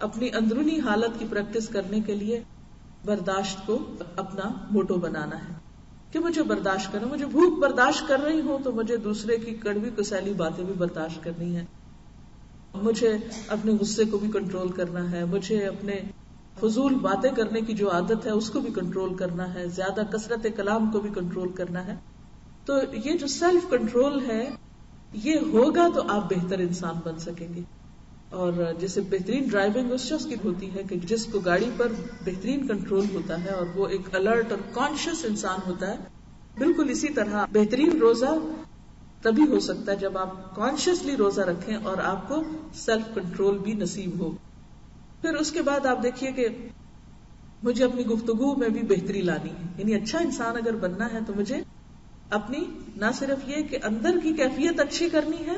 اپنی اندرونی حالت کی پریکٹس کرنے کے لیے برداشت کو اپنا موٹو بنانا ہے کہ مجھے برداشت کرنا، مجھے بھوک برداشت کر رہی ہوں تو مجھے دوسرے کی کڑوی کسیلی باتیں بھی برداشت کرنی ہے، مجھے اپنے غصے کو بھی کنٹرول کرنا ہے، مجھے اپنے فضول باتیں کرنے کی جو عادت ہے اس کو بھی کنٹرول کرنا ہے، زیادہ کثرت کلام کو بھی کنٹرول کرنا ہے. تو یہ جو سیلف کنٹرول ہے یہ ہوگا تو آپ بہتر انسان بن سکیں گے. اور جیسے بہترین ڈرائیونگ اس شخص کی ہوتی ہے کہ جس کو گاڑی پر بہترین کنٹرول ہوتا ہے اور وہ ایک الرٹ اور کانشیس انسان ہوتا ہے، بالکل اسی طرح بہترین روزہ تبھی ہو سکتا ہے جب آپ کانشیسلی روزہ رکھیں اور آپ کو سیلف کنٹرول بھی نصیب ہو. پھر اس کے بعد آپ دیکھیے کہ مجھے اپنی گفتگو میں بھی بہتری لانی ہے، یعنی اچھا انسان اگر بننا ہے تو مجھے اپنی نہ صرف یہ کہ اندر کی کیفیت اچھی کرنی ہے،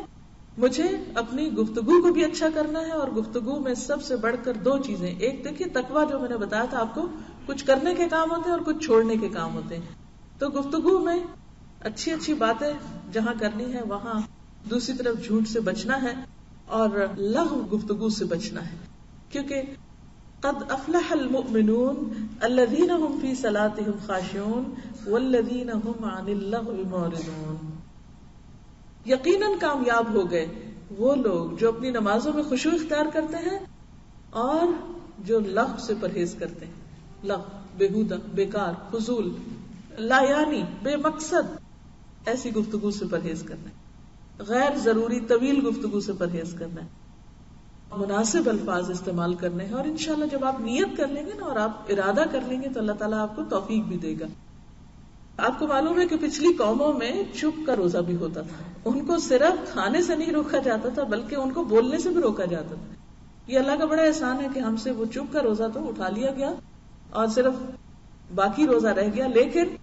مجھے اپنی گفتگو کو بھی اچھا کرنا ہے. اور گفتگو میں سب سے بڑھ کر دو چیزیں، ایک دیکھیے تقویٰ جو میں نے بتایا تھا آپ کو، کچھ کرنے کے کام ہوتے ہیں اور کچھ چھوڑنے کے کام ہوتے ہیں. تو گفتگو میں اچھی اچھی باتیں جہاں کرنی ہے وہاں، دوسری طرف جھوٹ سے بچنا ہے اور لغو گفتگو سے بچنا ہے، کیونکہ قد افلح المؤمنون الذین هم فی صلاتهم خاشعون والذین هم عن اللغو معرضون. یقیناً کامیاب ہو گئے وہ لوگ جو اپنی نمازوں میں خشوع اختیار کرتے ہیں اور جو لغو سے پرہیز کرتے ہیں. لغو بےہودہ، بیکار، فضول، لا یعنی، بے مقصد ایسی گفتگو سے پرہیز کرنا ہے، غیر ضروری طویل گفتگو سے پرہیز کرنا ہے، مناسب الفاظ استعمال کرنے ہیں. اور انشاءاللہ جب آپ نیت کر لیں گے نا اور آپ ارادہ کر لیں گے تو اللہ تعالیٰ آپ کو توفیق بھی دے گا. آپ کو معلوم ہے کہ پچھلی قوموں میں چپ کا روزہ بھی ہوتا تھا، ان کو صرف کھانے سے نہیں روکا جاتا تھا بلکہ ان کو بولنے سے بھی روکا جاتا تھا. یہ اللہ کا بڑا احسان ہے کہ ہم سے وہ چپ کا روزہ تو اٹھا لیا گیا اور صرف باقی روزہ رہ گیا. لیکن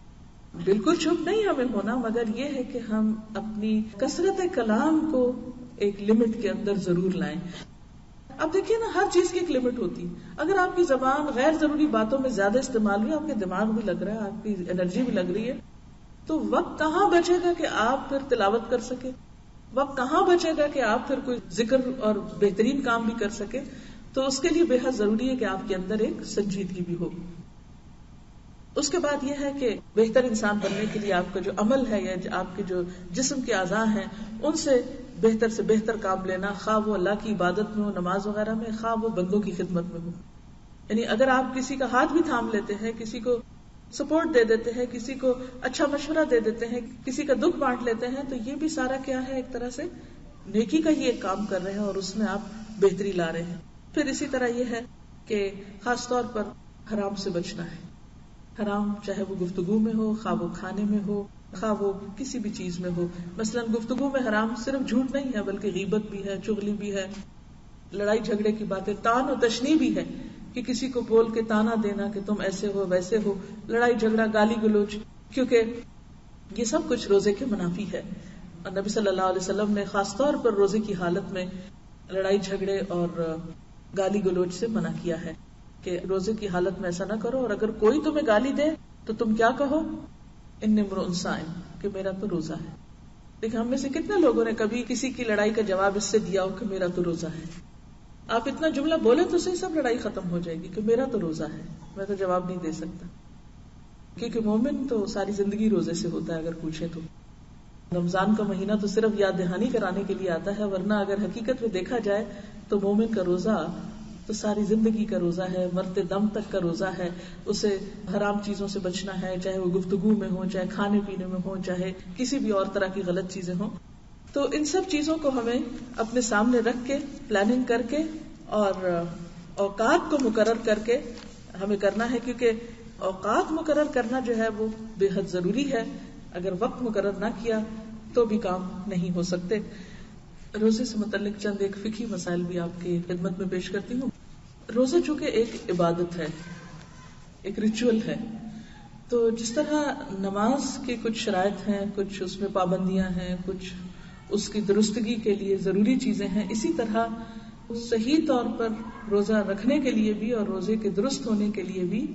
بالکل چپ نہیں ہمیں ہونا، مگر یہ ہے کہ ہم اپنی کثرت کلام کو ایک لمٹ کے اندر ضرور لائیں. اب دیکھیے نا، ہر چیز کی ایک لمٹ ہوتی ہے. اگر آپ کی زبان غیر ضروری باتوں میں زیادہ استعمال ہوئی، آپ کے دماغ بھی لگ رہا ہے، آپ کی انرجی بھی لگ رہی ہے، تو وقت کہاں بچے گا کہ آپ پھر تلاوت کر سکے، وقت کہاں بچے گا کہ آپ پھر کوئی ذکر اور بہترین کام بھی کر سکے. تو اس کے لیے بے حد ضروری ہے کہ آپ کے اندر ایک سنجیدگی بھی ہو. اس کے بعد یہ ہے کہ بہتر انسان بننے کے لیے آپ کا جو عمل ہے یا آپ کے جو جسم کے اعضاء ہیں ان سے بہتر کام لینا، خواہ وہ اللہ کی عبادت میں ہو، نماز وغیرہ میں، خواہ وہ بندوں کی خدمت میں ہو. یعنی اگر آپ کسی کا ہاتھ بھی تھام لیتے ہیں، کسی کو سپورٹ دے دیتے ہیں، کسی کو اچھا مشورہ دے دیتے ہیں، کسی کا دکھ بانٹ لیتے ہیں، تو یہ بھی سارا کیا ہے، ایک طرح سے نیکی کا ہی ایک کام کر رہے ہیں اور اس میں آپ بہتری لا رہے ہیں. پھر اسی طرح یہ ہے کہ خاص طور پر حرام سے بچنا ہے. حرام چاہے وہ گفتگو میں ہو، خواہ وہ کھانے میں ہو، خواہ وہ کسی بھی چیز میں ہو. مثلا گفتگو میں حرام صرف جھوٹ نہیں ہے بلکہ غیبت بھی ہے، چغلی بھی ہے، لڑائی جھگڑے کی باتیں، تان و تشنیع بھی ہے کہ کسی کو بول کے تانا دینا کہ تم ایسے ہو ویسے ہو، لڑائی جھگڑا، گالی گلوچ، کیونکہ یہ سب کچھ روزے کے منافی ہے. اور نبی صلی اللہ علیہ وسلم نے خاص طور پر روزے کی حالت میں لڑائی جھگڑے اور گالی گلوچ سے منع کیا ہے کہ روزے کی حالت میں ایسا نہ کرو، اور اگر کوئی تمہیں گالی دے تو تم کیا کہو، انی امرؤ صائم، کہ میرا تو روزہ ہے. لیکن ہم میں سے کتنے لوگوں نے کبھی کسی کی لڑائی کا جواب اس سے دیا ہو کہ میرا تو روزہ ہے. آپ اتنا جملہ بولے تو صحیح، سب لڑائی ختم ہو جائے گی کہ میرا تو روزہ ہے، میں تو جواب نہیں دے سکتا. کیونکہ مومن تو ساری زندگی روزے سے ہوتا ہے. اگر پوچھے تو رمضان کا مہینہ تو صرف یاد دہانی کرانے کے لیے آتا ہے، ورنہ اگر حقیقت میں دیکھا جائے تو مومن کا روزہ تو ساری زندگی کا روزہ ہے، مرتے دم تک کا روزہ ہے. اسے حرام چیزوں سے بچنا ہے، چاہے وہ گفتگو میں ہو، چاہے کھانے پینے میں ہو، چاہے کسی بھی اور طرح کی غلط چیزیں ہوں. تو ان سب چیزوں کو ہمیں اپنے سامنے رکھ کے، پلاننگ کر کے اور اوقات کو مقرر کر کے ہمیں کرنا ہے. کیونکہ اوقات مقرر کرنا جو ہے وہ بے حد ضروری ہے. اگر وقت مقرر نہ کیا تو بھی کام نہیں ہو سکتے. روزے سے متعلق چند ایک فقہی مسائل بھی آپ کی خدمت میں پیش کرتی ہوں. روزہ چونکہ ایک عبادت ہے، ایک ریچول ہے، تو جس طرح نماز کے کچھ شرائط ہیں، کچھ اس میں پابندیاں ہیں، کچھ اس کی درستگی کے لیے ضروری چیزیں ہیں، اسی طرح صحیح طور پر روزہ رکھنے کے لیے بھی اور روزے کے درست ہونے کے لیے بھی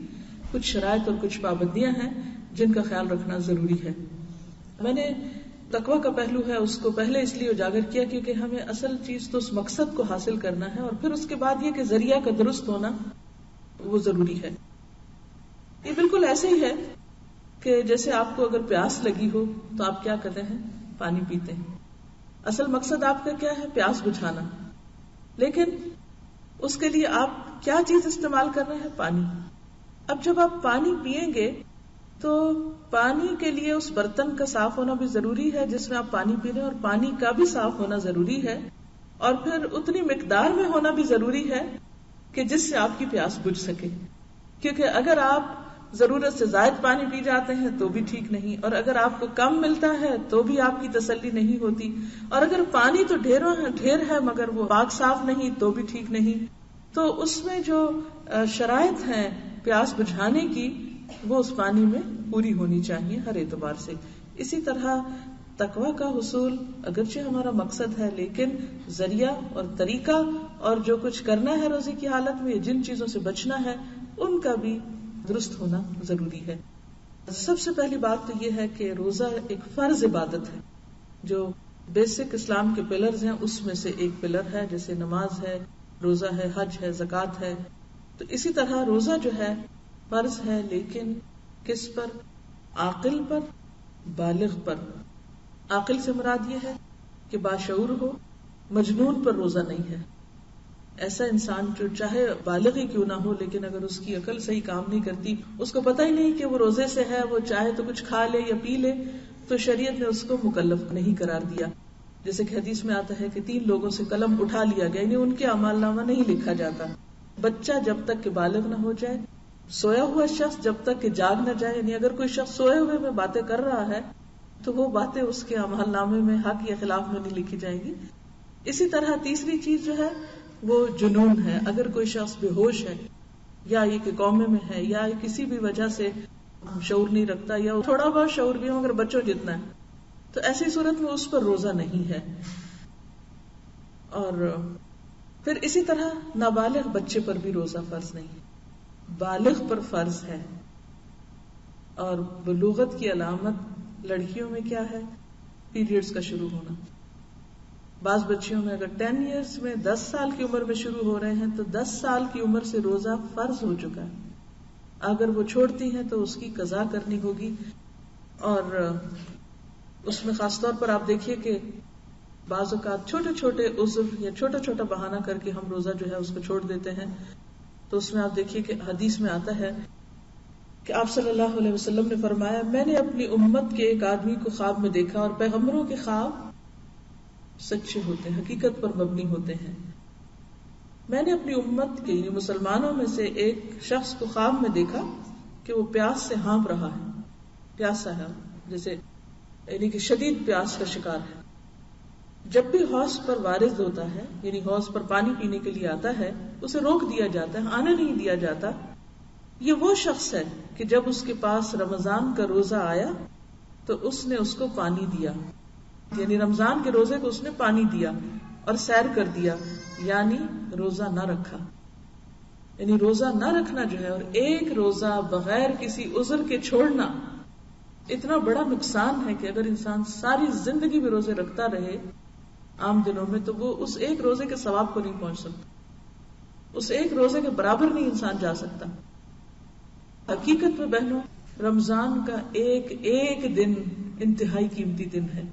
کچھ شرائط اور کچھ پابندیاں ہیں جن کا خیال رکھنا ضروری ہے. میں نے تقوی کا پہلو ہے اس کو پہلے اس لیے اجاگر کیا کیونکہ ہمیں اصل چیز تو اس مقصد کو حاصل کرنا ہے، اور پھر اس کے بعد یہ کہ ذریعہ کا درست ہونا وہ ضروری ہے. یہ بالکل ایسے ہی ہے کہ جیسے آپ کو اگر پیاس لگی ہو تو آپ کیا کرتے ہیں، پانی پیتے ہیں. اصل مقصد آپ کا کیا ہے، پیاس بجھانا. لیکن اس کے لیے آپ کیا چیز استعمال کر رہے ہیں، پانی. اب جب آپ پانی پیئیں گے تو پانی کے لیے اس برتن کا صاف ہونا بھی ضروری ہے جس میں آپ پانی پی رہے ہیں، اور پانی کا بھی صاف ہونا ضروری ہے، اور پھر اتنی مقدار میں ہونا بھی ضروری ہے کہ جس سے آپ کی پیاس بجھ سکے. کیونکہ اگر آپ ضرورت سے زائد پانی پی جاتے ہیں تو بھی ٹھیک نہیں، اور اگر آپ کو کم ملتا ہے تو بھی آپ کی تسلی نہیں ہوتی، اور اگر پانی تو ڈھیر ہے مگر وہ پاک صاف نہیں تو بھی ٹھیک نہیں. تو اس میں جو شرائط ہیں پیاس بجھانے کی وہ اس پانی میں پوری ہونی چاہیے ہر اعتبار سے. اسی طرح تقوی کا حصول اگرچہ ہمارا مقصد ہے، لیکن ذریعہ اور طریقہ اور جو کچھ کرنا ہے روزے کی حالت میں، جن چیزوں سے بچنا ہے، ان کا بھی درست ہونا ضروری ہے. سب سے پہلی بات تو یہ ہے کہ روزہ ایک فرض عبادت ہے جو بیسک اسلام کے پلرز ہیں اس میں سے ایک پلر ہے، جیسے نماز ہے، روزہ ہے، حج ہے، زکوٰۃ ہے. تو اسی طرح روزہ جو ہے فرض ہے، لیکن کس پر؟ عاقل پر، بالغ پر. عاقل سے مراد یہ ہے کہ باشعور ہو، مجنون پر روزہ نہیں ہے. ایسا انسان جو چاہے بالغ ہی کیوں نہ ہو لیکن اگر اس کی عقل صحیح کام نہیں کرتی، اس کو پتہ ہی نہیں کہ وہ روزے سے ہے، وہ چاہے تو کچھ کھا لے یا پی لے، تو شریعت نے اس کو مکلف نہیں قرار دیا. جیسے کہ حدیث میں آتا ہے کہ 3 لوگوں سے قلم اٹھا لیا گیا، یعنی ان کے اعمال نامہ نہیں لکھا جاتا. بچہ جب تک کہ بالغ نہ ہو جائے، سویا ہوا شخص جب تک کہ جاگ نہ جائے، یعنی اگر کوئی شخص سوئے ہوئے میں باتیں کر رہا ہے تو وہ باتیں اس کے اعمال نامے میں حق یا خلاف میں نہیں لکھی جائیں گی. اسی طرح تیسری چیز جو ہے وہ جنون ہے. اگر کوئی شخص بے ہوش ہے، یا یہ کہ قومے میں ہے، یا کسی بھی وجہ سے شعور نہیں رکھتا، یا تھوڑا بہت شعور بھی ہو مگر بچوں جتنا ہے، تو ایسی صورت میں اس پر روزہ نہیں ہے. اور پھر اسی طرح نابالغ بچے پر بھی روزہ فرض نہیں ہے، بالغ پر فرض ہے. اور بلوغت کی علامت لڑکیوں میں کیا ہے؟ پیریڈز کا شروع ہونا. بعض بچیوں میں اگر 10 ایئرز میں 10 سال کی عمر میں شروع ہو رہے ہیں تو 10 سال کی عمر سے روزہ فرض ہو چکا ہے. اگر وہ چھوڑتی ہیں تو اس کی قضا کرنی ہوگی. اور اس میں خاص طور پر آپ دیکھیے کہ بعض اوقات چھوٹے چھوٹے عذر یا چھوٹا چھوٹا بہانہ کر کے ہم روزہ جو ہے اس کو چھوڑ دیتے ہیں. تو اس میں آپ دیکھیے کہ حدیث میں آتا ہے کہ آپ صلی اللہ علیہ وسلم نے فرمایا میں نے اپنی امت کے ایک آدمی کو خواب میں دیکھا, اور پیغمبروں کے خواب سچے ہوتے ہیں, حقیقت پر مبنی ہوتے ہیں. میں نے اپنی امت کے مسلمانوں میں سے ایک شخص کو خواب میں دیکھا کہ وہ پیاس سے ہانپ رہا ہے, پیاسا ہے, جیسے یعنی کہ شدید پیاس کا شکار ہے. جب بھی حوض پر وارد ہوتا ہے, یعنی حوض پر پانی پینے کے لیے آتا ہے, اسے روک دیا جاتا ہے, آنے نہیں دیا جاتا. یہ وہ شخص ہے کہ جب اس کے پاس رمضان کا روزہ آیا تو اس نے اس کو پانی دیا, یعنی رمضان کے روزے کو اس نے پانی دیا اور سیر کر دیا, یعنی روزہ نہ رکھا. یعنی روزہ نہ رکھنا جو ہے اور ایک روزہ بغیر کسی عذر کے چھوڑنا اتنا بڑا نقصان ہے کہ اگر انسان ساری زندگی میں روزے رکھتا رہے عام دنوں میں تو وہ اس ایک روزے کے ثواب کو نہیں پہنچ سکتا, اس ایک روزے کے برابر نہیں انسان جا سکتا. حقیقت میں بہنوں رمضان کا ایک ایک دن انتہائی قیمتی دن ہے.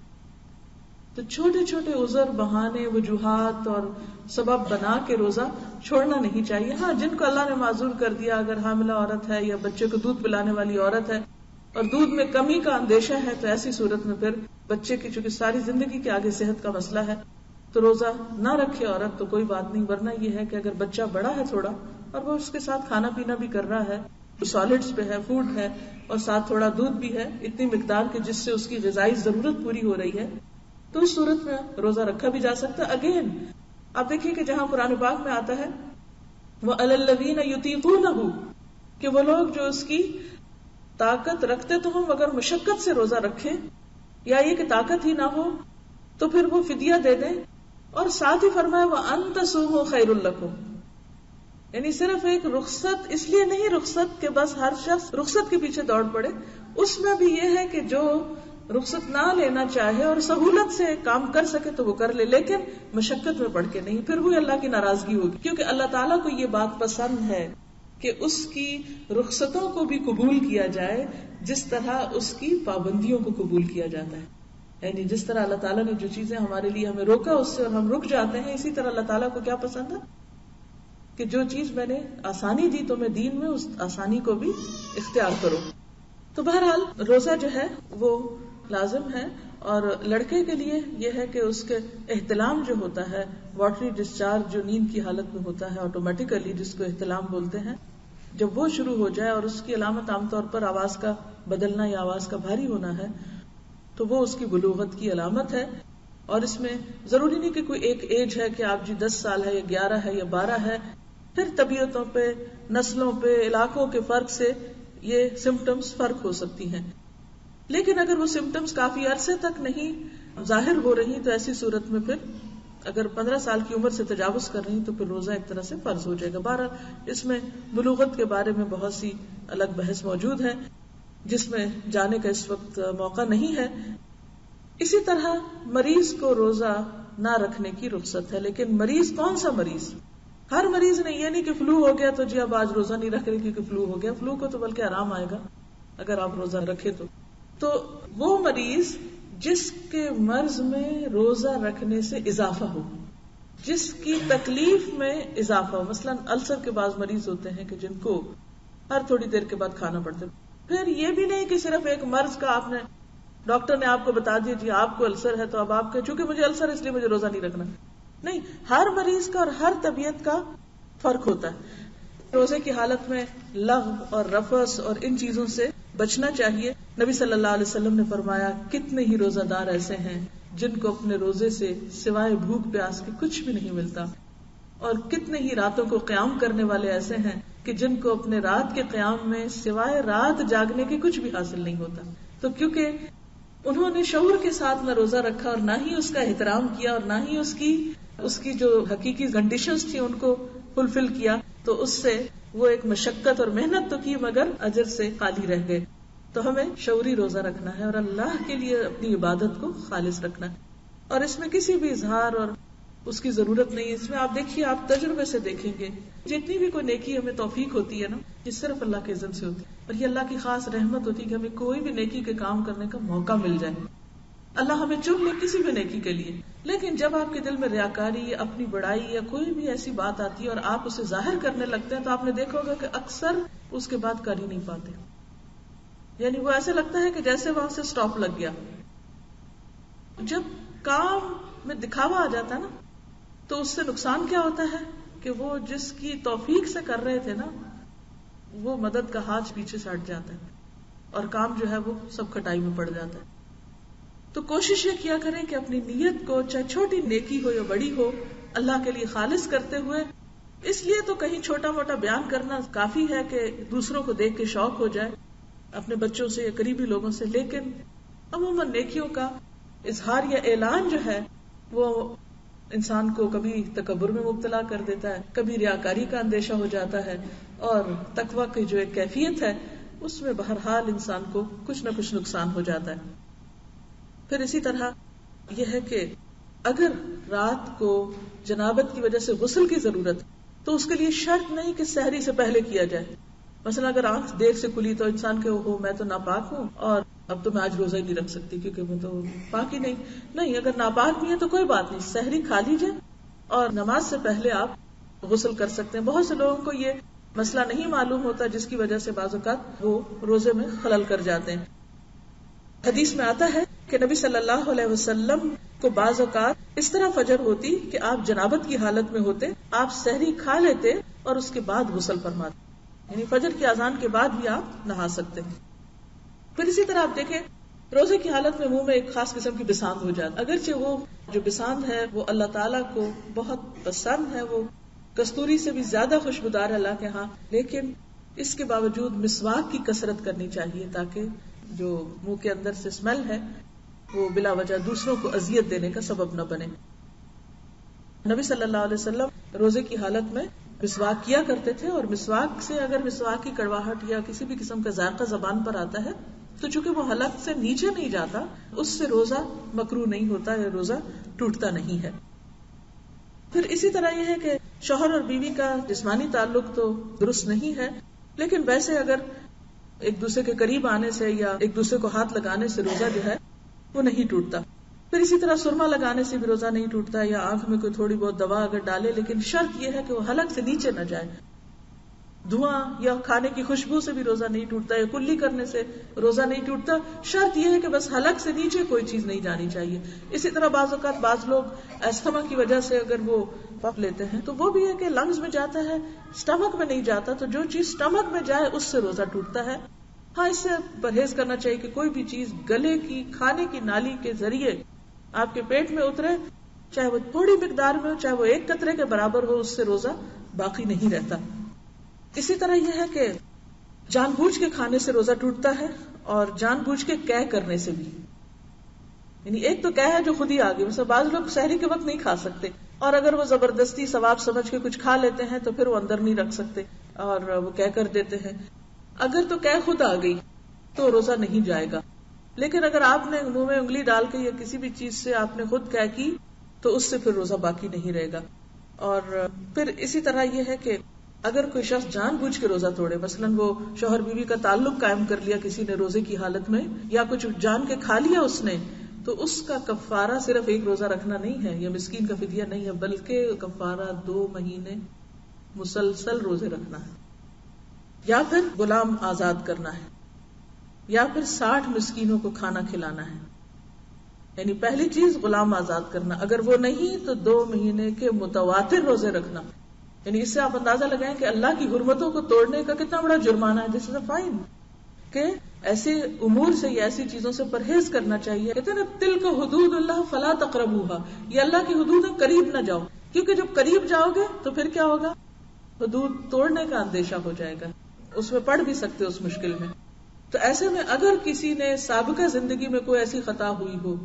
تو چھوٹے چھوٹے عذر, بہانے, وجوہات اور سبب بنا کے روزہ چھوڑنا نہیں چاہیے. ہاں جن کو اللہ نے معذور کر دیا, اگر حاملہ عورت ہے یا بچے کو دودھ پلانے والی عورت ہے اور دودھ میں کمی کا اندیشہ ہے, تو ایسی صورت میں پھر بچے کی چونکہ ساری زندگی کے آگے صحت کا مسئلہ ہے تو روزہ نہ رکھے عورت تو کوئی بات نہیں. ورنہ یہ ہے کہ اگر بچہ بڑا ہے تھوڑا اور وہ اس کے ساتھ کھانا پینا بھی کر رہا ہے, سالڈز پہ ہے, فوڈ ہے, اور ساتھ تھوڑا دودھ بھی ہے اتنی مقدار کے جس سے اس کی غذائی ضرورت پوری ہو رہی ہے, تو اس صورت میں روزہ رکھا بھی جا سکتا. اگین آپ دیکھیے کہ جہاں قرآن پاک میں آتا ہے وَعَلَى الَّذِينَ يُطِيقُونَهُ کہ وہ لوگ جو اس کی طاقت رکھتے تو ہم مگر مشقت سے روزہ رکھیں, یا یہ کہ طاقت ہی نہ ہو تو پھر وہ فدیہ دے دیں. اور ساتھ ہی فرمایا وَأَن تَصُومُوا خَيْرٌ لَكُمْ, یعنی صرف ایک رخصت اس لیے نہیں رخصت کہ بس ہر شخص رخصت کے پیچھے دوڑ پڑے. اس میں بھی یہ ہے کہ جو رخصت نہ لینا چاہے اور سہولت سے کام کر سکے تو وہ کر لے, لیکن مشقت میں پڑ کے نہیں, پھر وہ اللہ کی ناراضگی ہوگی. کیونکہ اللہ تعالیٰ کو یہ بات پسند ہے کہ اس کی رخصتوں کو بھی قبول کیا جائے جس طرح اس کی پابندیوں کو قبول کیا جاتا ہے. یعنی جس طرح اللہ تعالیٰ نے جو چیزیں ہمارے لیے ہمیں روکا اس سے اور ہم رک جاتے ہیں, اسی طرح اللہ تعالیٰ کو کیا پسند ہے کہ جو چیز میں نے آسانی دی تو میں دین میں اس آسانی کو بھی اختیار کرو. تو بہرحال روزہ جو ہے وہ لازم ہے. اور لڑکے کے لیے یہ ہے کہ اس کے احتلام جو ہوتا ہے, واٹری ڈسچارج جو نیند کی حالت میں ہوتا ہے آٹومیٹیکلی, جس کو احتلام بولتے ہیں, جب وہ شروع ہو جائے اور اس کی علامت عام طور پر آواز کا بدلنا یا آواز کا بھاری ہونا ہے تو وہ اس کی بلوغت کی علامت ہے. اور اس میں ضروری نہیں کہ کوئی ایک ایج ہے کہ آپ 10 سال ہے یا 11 ہے یا 12 ہے, پھر طبیعتوں پہ, نسلوں پہ, علاقوں کے فرق سے یہ سمپٹمز فرق ہو سکتی ہیں. لیکن اگر وہ سمپٹمز کافی عرصے تک نہیں ظاہر ہو رہی تو ایسی صورت میں پھر اگر 15 سال کی عمر سے تجاوز کر رہی تو پھر روزہ ایک طرح سے فرض ہو جائے گا. بہرحال اس میں بلوغت کے بارے میں بہت سی الگ بحث موجود ہے جس میں جانے کا اس وقت موقع نہیں ہے. اسی طرح مریض کو روزہ نہ رکھنے کی رخصت ہے, لیکن مریض کون سا مریض؟ ہر مریض نے یہ نہیں کہ فلو ہو گیا تو جی اب آج روزہ نہیں رکھ رہے کیونکہ فلو ہو گیا. فلو کو تو بلکہ آرام آئے گا اگر آپ روزہ رکھے تو وہ مریض جس کے مرض میں روزہ رکھنے سے اضافہ ہو, جس کی تکلیف میں اضافہ ہو. مثلا السر کے بعض مریض ہوتے ہیں کہ جن کو ہر تھوڑی دیر کے بعد کھانا پڑتا ہے. پھر یہ بھی نہیں کہ صرف ایک مرض کا آپ نے ڈاکٹر نے آپ کو بتا دیا جی آپ کو السر ہے تو اب آپ کے چونکہ مجھے السر اس لیے مجھے روزہ نہیں رکھنا. نہیں, ہر مریض کا اور ہر طبیعت کا فرق ہوتا ہے. روزے کی حالت میں لغو اور رفث اور ان چیزوں سے بچنا چاہیے. نبی صلی اللہ علیہ وسلم نے فرمایا کتنے ہی روزہ دار ایسے ہیں جن کو اپنے روزے سے سوائے بھوک پیاس کے کچھ بھی نہیں ملتا, اور کتنے ہی راتوں کو قیام کرنے والے ایسے ہیں کہ جن کو اپنے رات کے قیام میں سوائے رات جاگنے کے کچھ بھی حاصل نہیں ہوتا. تو کیونکہ انہوں نے شعور کے ساتھ نہ روزہ رکھا اور نہ ہی اس کا احترام کیا اور نہ ہی اس کی جو حقیقی کنڈیشنز تھی ان کو فلفل کیا, تو اس سے وہ ایک مشقت اور محنت تو کی مگر اجر سے خالی رہ گئے. تو ہمیں شعوری روزہ رکھنا ہے اور اللہ کے لیے اپنی عبادت کو خالص رکھنا ہے. اور اس میں کسی بھی اظہار اور اس کی ضرورت نہیں ہے. اس میں آپ دیکھیے، آپ تجربے سے دیکھیں گے جتنی بھی کوئی نیکی ہمیں توفیق ہوتی ہے نا، یہ صرف اللہ کے اذن سے ہوتی ہے، اور یہ اللہ کی خاص رحمت ہوتی ہے کہ ہمیں کوئی بھی نیکی کے کام کرنے کا موقع مل جائے. اللہ ہمیں چن لے کسی بھی نیکی کے لیے، لیکن جب آپ کے دل میں ریاکاری یا اپنی بڑائی یا کوئی بھی ایسی بات آتی ہے اور آپ اسے ظاہر کرنے لگتے ہیں، تو آپ نے دیکھا ہوگا کہ اکثر اس کے بعد کر ہی نہیں پاتے. یعنی وہ ایسے لگتا ہے کہ جیسے وہاں سے سٹاپ لگ گیا. جب کام میں دکھاوا آ جاتا ہے نا، تو اس سے نقصان کیا ہوتا ہے کہ وہ جس کی توفیق سے کر رہے تھے نا، وہ مدد کا ہاتھ پیچھے سے ہٹ جاتا ہے اور کام جو ہے وہ سب کھٹائی میں پڑ جاتا ہے. تو کوشش یہ کیا کریں کہ اپنی نیت کو، چاہے چھوٹی نیکی ہو یا بڑی ہو، اللہ کے لیے خالص کرتے ہوئے. اس لیے تو کہیں چھوٹا موٹا بیان کرنا کافی ہے کہ دوسروں کو دیکھ کے شوق ہو جائے، اپنے بچوں سے یا قریبی لوگوں سے، لیکن عموماً نیکیوں کا اظہار یا اعلان جو ہے وہ انسان کو کبھی تکبر میں مبتلا کر دیتا ہے، کبھی ریاکاری کا اندیشہ ہو جاتا ہے، اور تقویٰ کی جو ایک کیفیت ہے اس میں بہرحال انسان کو کچھ نہ کچھ نقصان ہو جاتا ہے. پھر اسی طرح یہ ہے کہ اگر رات کو جنابت کی وجہ سے غسل کی ضرورت، تو اس کے لیے شرط نہیں کہ سحری سے پہلے کیا جائے. مثلا اگر آنکھ دیر سے کھلی تو انسان کے میں تو ناپاک ہوں اور اب تو میں آج روزہ ہی نہیں رکھ سکتی کیونکہ میں تو پاک ہی نہیں. اگر ناپاک بھی ہے تو کوئی بات نہیں، سحری کھا لیجیے اور نماز سے پہلے آپ غسل کر سکتے ہیں. بہت سے لوگوں کو یہ مسئلہ نہیں معلوم ہوتا، جس کی وجہ سے بعض اوقات وہ روزے میں خلل کر جاتے ہیں. حدیث میں آتا ہے کہ نبی صلی اللہ علیہ وسلم کو بعض اوقات اس طرح فجر ہوتی کہ آپ جنابت کی حالت میں ہوتے، آپ سحری کھا لیتے اور اس کے بعد غسل فرماتے، یعنی فجر کی اذان کے بعد بھی آپ نہا سکتے ہیں. پھر اسی طرح آپ دیکھیں روزے کی حالت میں منہ میں ایک خاص قسم کی بساند ہو جاتی، اگرچہ وہ جو بساند ہے وہ اللہ تعالیٰ کو بہت پسند ہے، وہ کستوری سے بھی زیادہ خوشبودار ہے اللہ کے ہاں، لیکن اس کے باوجود مسواک کی کثرت کرنی چاہیے تاکہ جو منہ کے اندر سے اسمیل ہے وہ بلا وجہ دوسروں کو اذیت دینے کا سبب نہ بنے. نبی صلی اللہ علیہ وسلم روزے کی حالت میں مسواک کیا کرتے تھے، اور مسواک سے اگر مسواک کی کڑواہٹ یا کسی بھی قسم کا ذائقہ زبان پر آتا ہے تو چونکہ وہ حلق سے نیچے نہیں جاتا، اس سے روزہ مکروہ نہیں ہوتا یا روزہ ٹوٹتا نہیں ہے. پھر اسی طرح یہ ہے کہ شوہر اور بیوی کا جسمانی تعلق تو درست نہیں ہے، لیکن ویسے اگر ایک دوسرے کے قریب آنے سے یا ایک دوسرے کو ہاتھ لگانے سے روزہ جو ہے وہ نہیں ٹوٹتا. پھر اسی طرح سرما لگانے سے بھی روزہ نہیں ٹوٹتا، یا آنکھ میں کوئی تھوڑی بہت دوا اگر ڈالے، لیکن شرط یہ ہے کہ وہ حلق سے نیچے نہ جائے. دھواں یا کھانے کی خوشبو سے بھی روزہ نہیں ٹوٹتا، یا کلی کرنے سے روزہ نہیں ٹوٹتا. شرط یہ ہے کہ بس حلق سے نیچے کوئی چیز نہیں جانی چاہیے. اسی طرح بعض اوقات بعض لوگ استھما کی وجہ سے اگر وہ پف لیتے ہیں تو وہ بھی ہے کہ لنگز میں جاتا ہے، اسٹمک میں نہیں جاتا، تو جو چیز اسٹمک میں جائے اس سے روزہ ٹوٹتا ہے. ہاں، اس سے پرہیز کرنا چاہیے کہ کوئی بھی چیز گلے کی، کھانے کی نالی کے ذریعے آپ کے پیٹ میں اترے، چاہے وہ تھوڑی مقدار میں ہو، چاہے وہ ایک قطرے کے برابر ہو، اس سے روزہ باقی نہیں رہتا. اسی طرح یہ ہے کہ جان بوجھ کے کھانے سے روزہ ٹوٹتا ہے، اور جان بوجھ کے قے کرنے سے بھی. یعنی ایک تو قے ہے جو خود ہی آگے، مثلا بعض لوگ سحری کے وقت نہیں کھا سکتے، اور اگر وہ زبردستی ثواب سمجھ کے کچھ کھا لیتے ہیں تو پھر وہ اندر نہیں رکھ سکتے اور وہ قے کر دیتے ہیں. اگر تو قے خود آ گئی تو روزہ نہیں جائے گا، لیکن اگر آپ نے منہ میں انگلی ڈال کے یا کسی بھی چیز سے آپ نے خود قے کی تو اس سے پھر روزہ باقی نہیں رہے گا. اور پھر اسی طرح یہ ہے کہ اگر کوئی شخص جان بوجھ کے روزہ توڑے، مثلا وہ شوہر بیوی کا تعلق قائم کر لیا کسی نے روزے کی حالت میں، یا کچھ جان کے کھا لیا اس نے، تو اس کا کفارہ صرف ایک روزہ رکھنا نہیں ہے یا مسکین کا فدیہ نہیں ہے، بلکہ کفارہ 2 مہینے مسلسل روزے رکھنا ہے، یا پھر غلام آزاد کرنا ہے، یا پھر 60 مسکینوں کو کھانا کھلانا ہے. یعنی پہلی چیز غلام آزاد کرنا، اگر وہ نہیں تو 2 مہینے کے متواتر روزے رکھنا. یعنی اس سے آپ اندازہ لگائیں کہ اللہ کی حرمتوں کو توڑنے کا کتنا بڑا جرمانہ ہے. دس از اے فائن. کہ ایسے امور سے یا ایسی چیزوں سے پرہیز کرنا چاہیے. کہتے ہیں نا تلک حدود اللہ فلا تقربوها، یہ اللہ کی حدود ہے، قریب نہ جاؤ، کیونکہ جب قریب جاؤ گے تو پھر کیا ہوگا، حدود توڑنے کا اندیشہ ہو جائے گا، اس میں پڑ بھی سکتے اس مشکل میں. تو ایسے میں اگر کسی نے سابقہ زندگی میں کوئی ایسی خطا ہوئی ہو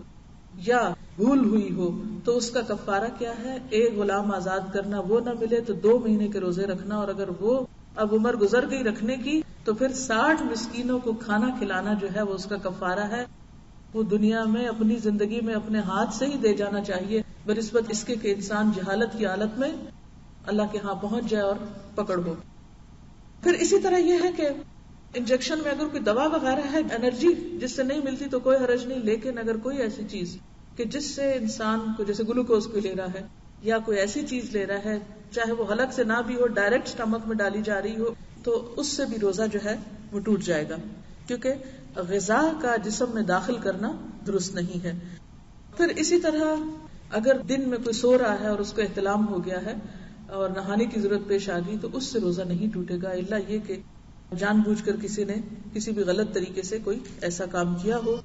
یا بھول ہوئی ہو تو اس کا کفارہ کیا ہے، ایک غلام آزاد کرنا، وہ نہ ملے تو 2 مہینے کے روزے رکھنا، اور اگر وہ اب عمر گزر گئی رکھنے کی تو پھر 60 مسکینوں کو کھانا کھلانا جو ہے وہ اس کا کفارہ ہے. وہ دنیا میں اپنی زندگی میں اپنے ہاتھ سے ہی دے جانا چاہیے، بنسبت اس کے کہ انسان جہالت کی حالت میں اللہ کے ہاں پہنچ جائے اور پکڑ ہو۔ پھر اسی طرح یہ ہے کہ انجیکشن میں اگر کوئی دوا وغیرہ ہے، انرجی جس سے نہیں ملتی تو کوئی حرج نہیں، لیکن اگر کوئی ایسی چیز کہ جس سے انسان کو، جیسے گلوکوز کو لے رہا ہے یا کوئی ایسی چیز لے رہا ہے، چاہے وہ حلق سے نہ بھی ہو، ڈائریکٹ سٹمک میں ڈالی جا رہی ہو، تو اس سے بھی روزہ جو ہے وہ ٹوٹ جائے گا، کیونکہ غذا کا جسم میں داخل کرنا درست نہیں ہے۔ پھر اسی طرح اگر دن میں کوئی سو رہا ہے اور اس کو احتلام ہو گیا ہے اور نہانے کی ضرورت پیش آ گئی تو اس سے روزہ نہیں ٹوٹے گا، الا یہ کہ جان بوجھ کر کسی نے کسی بھی غلط طریقے سے کوئی ایسا کام کیا ہو،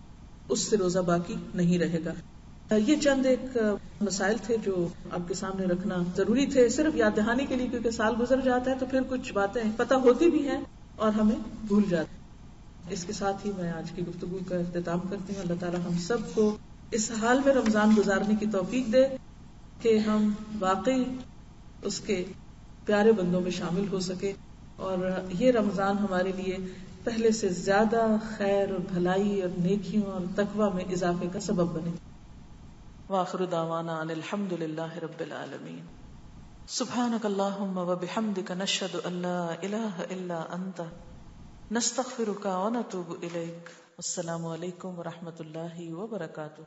اس سے روزہ باقی نہیں رہے گا۔ یہ چند ایک مسائل تھے جو آپ کے سامنے رکھنا ضروری تھے، صرف یاد دہانی کے لیے، کیونکہ سال گزر جاتا ہے تو پھر کچھ باتیں پتہ ہوتی بھی ہیں اور ہمیں بھول جاتی ہیں۔ اس کے ساتھ ہی میں آج کی گفتگو کا اختتام کرتی ہوں۔ اللہ تعالی ہم سب کو اس حال میں رمضان گزارنے کی توفیق دے کہ ہم واقعی اس کے پیارے بندوں میں شامل ہو سکے، اور یہ رمضان ہمارے لیے پہلے سے زیادہ خیر اور بھلائی اور نیکیوں اور تقوی میں اضافے کا سبب بنے۔ وآخر دعوانا ان الحمد للہ رب العالمین۔ سبحانک اللہم وبحمدک نشہد ان لا الہ الا انت نستغفرک ونتوب الیک۔ السلام علیکم ورحمۃ اللہ وبرکاتہ۔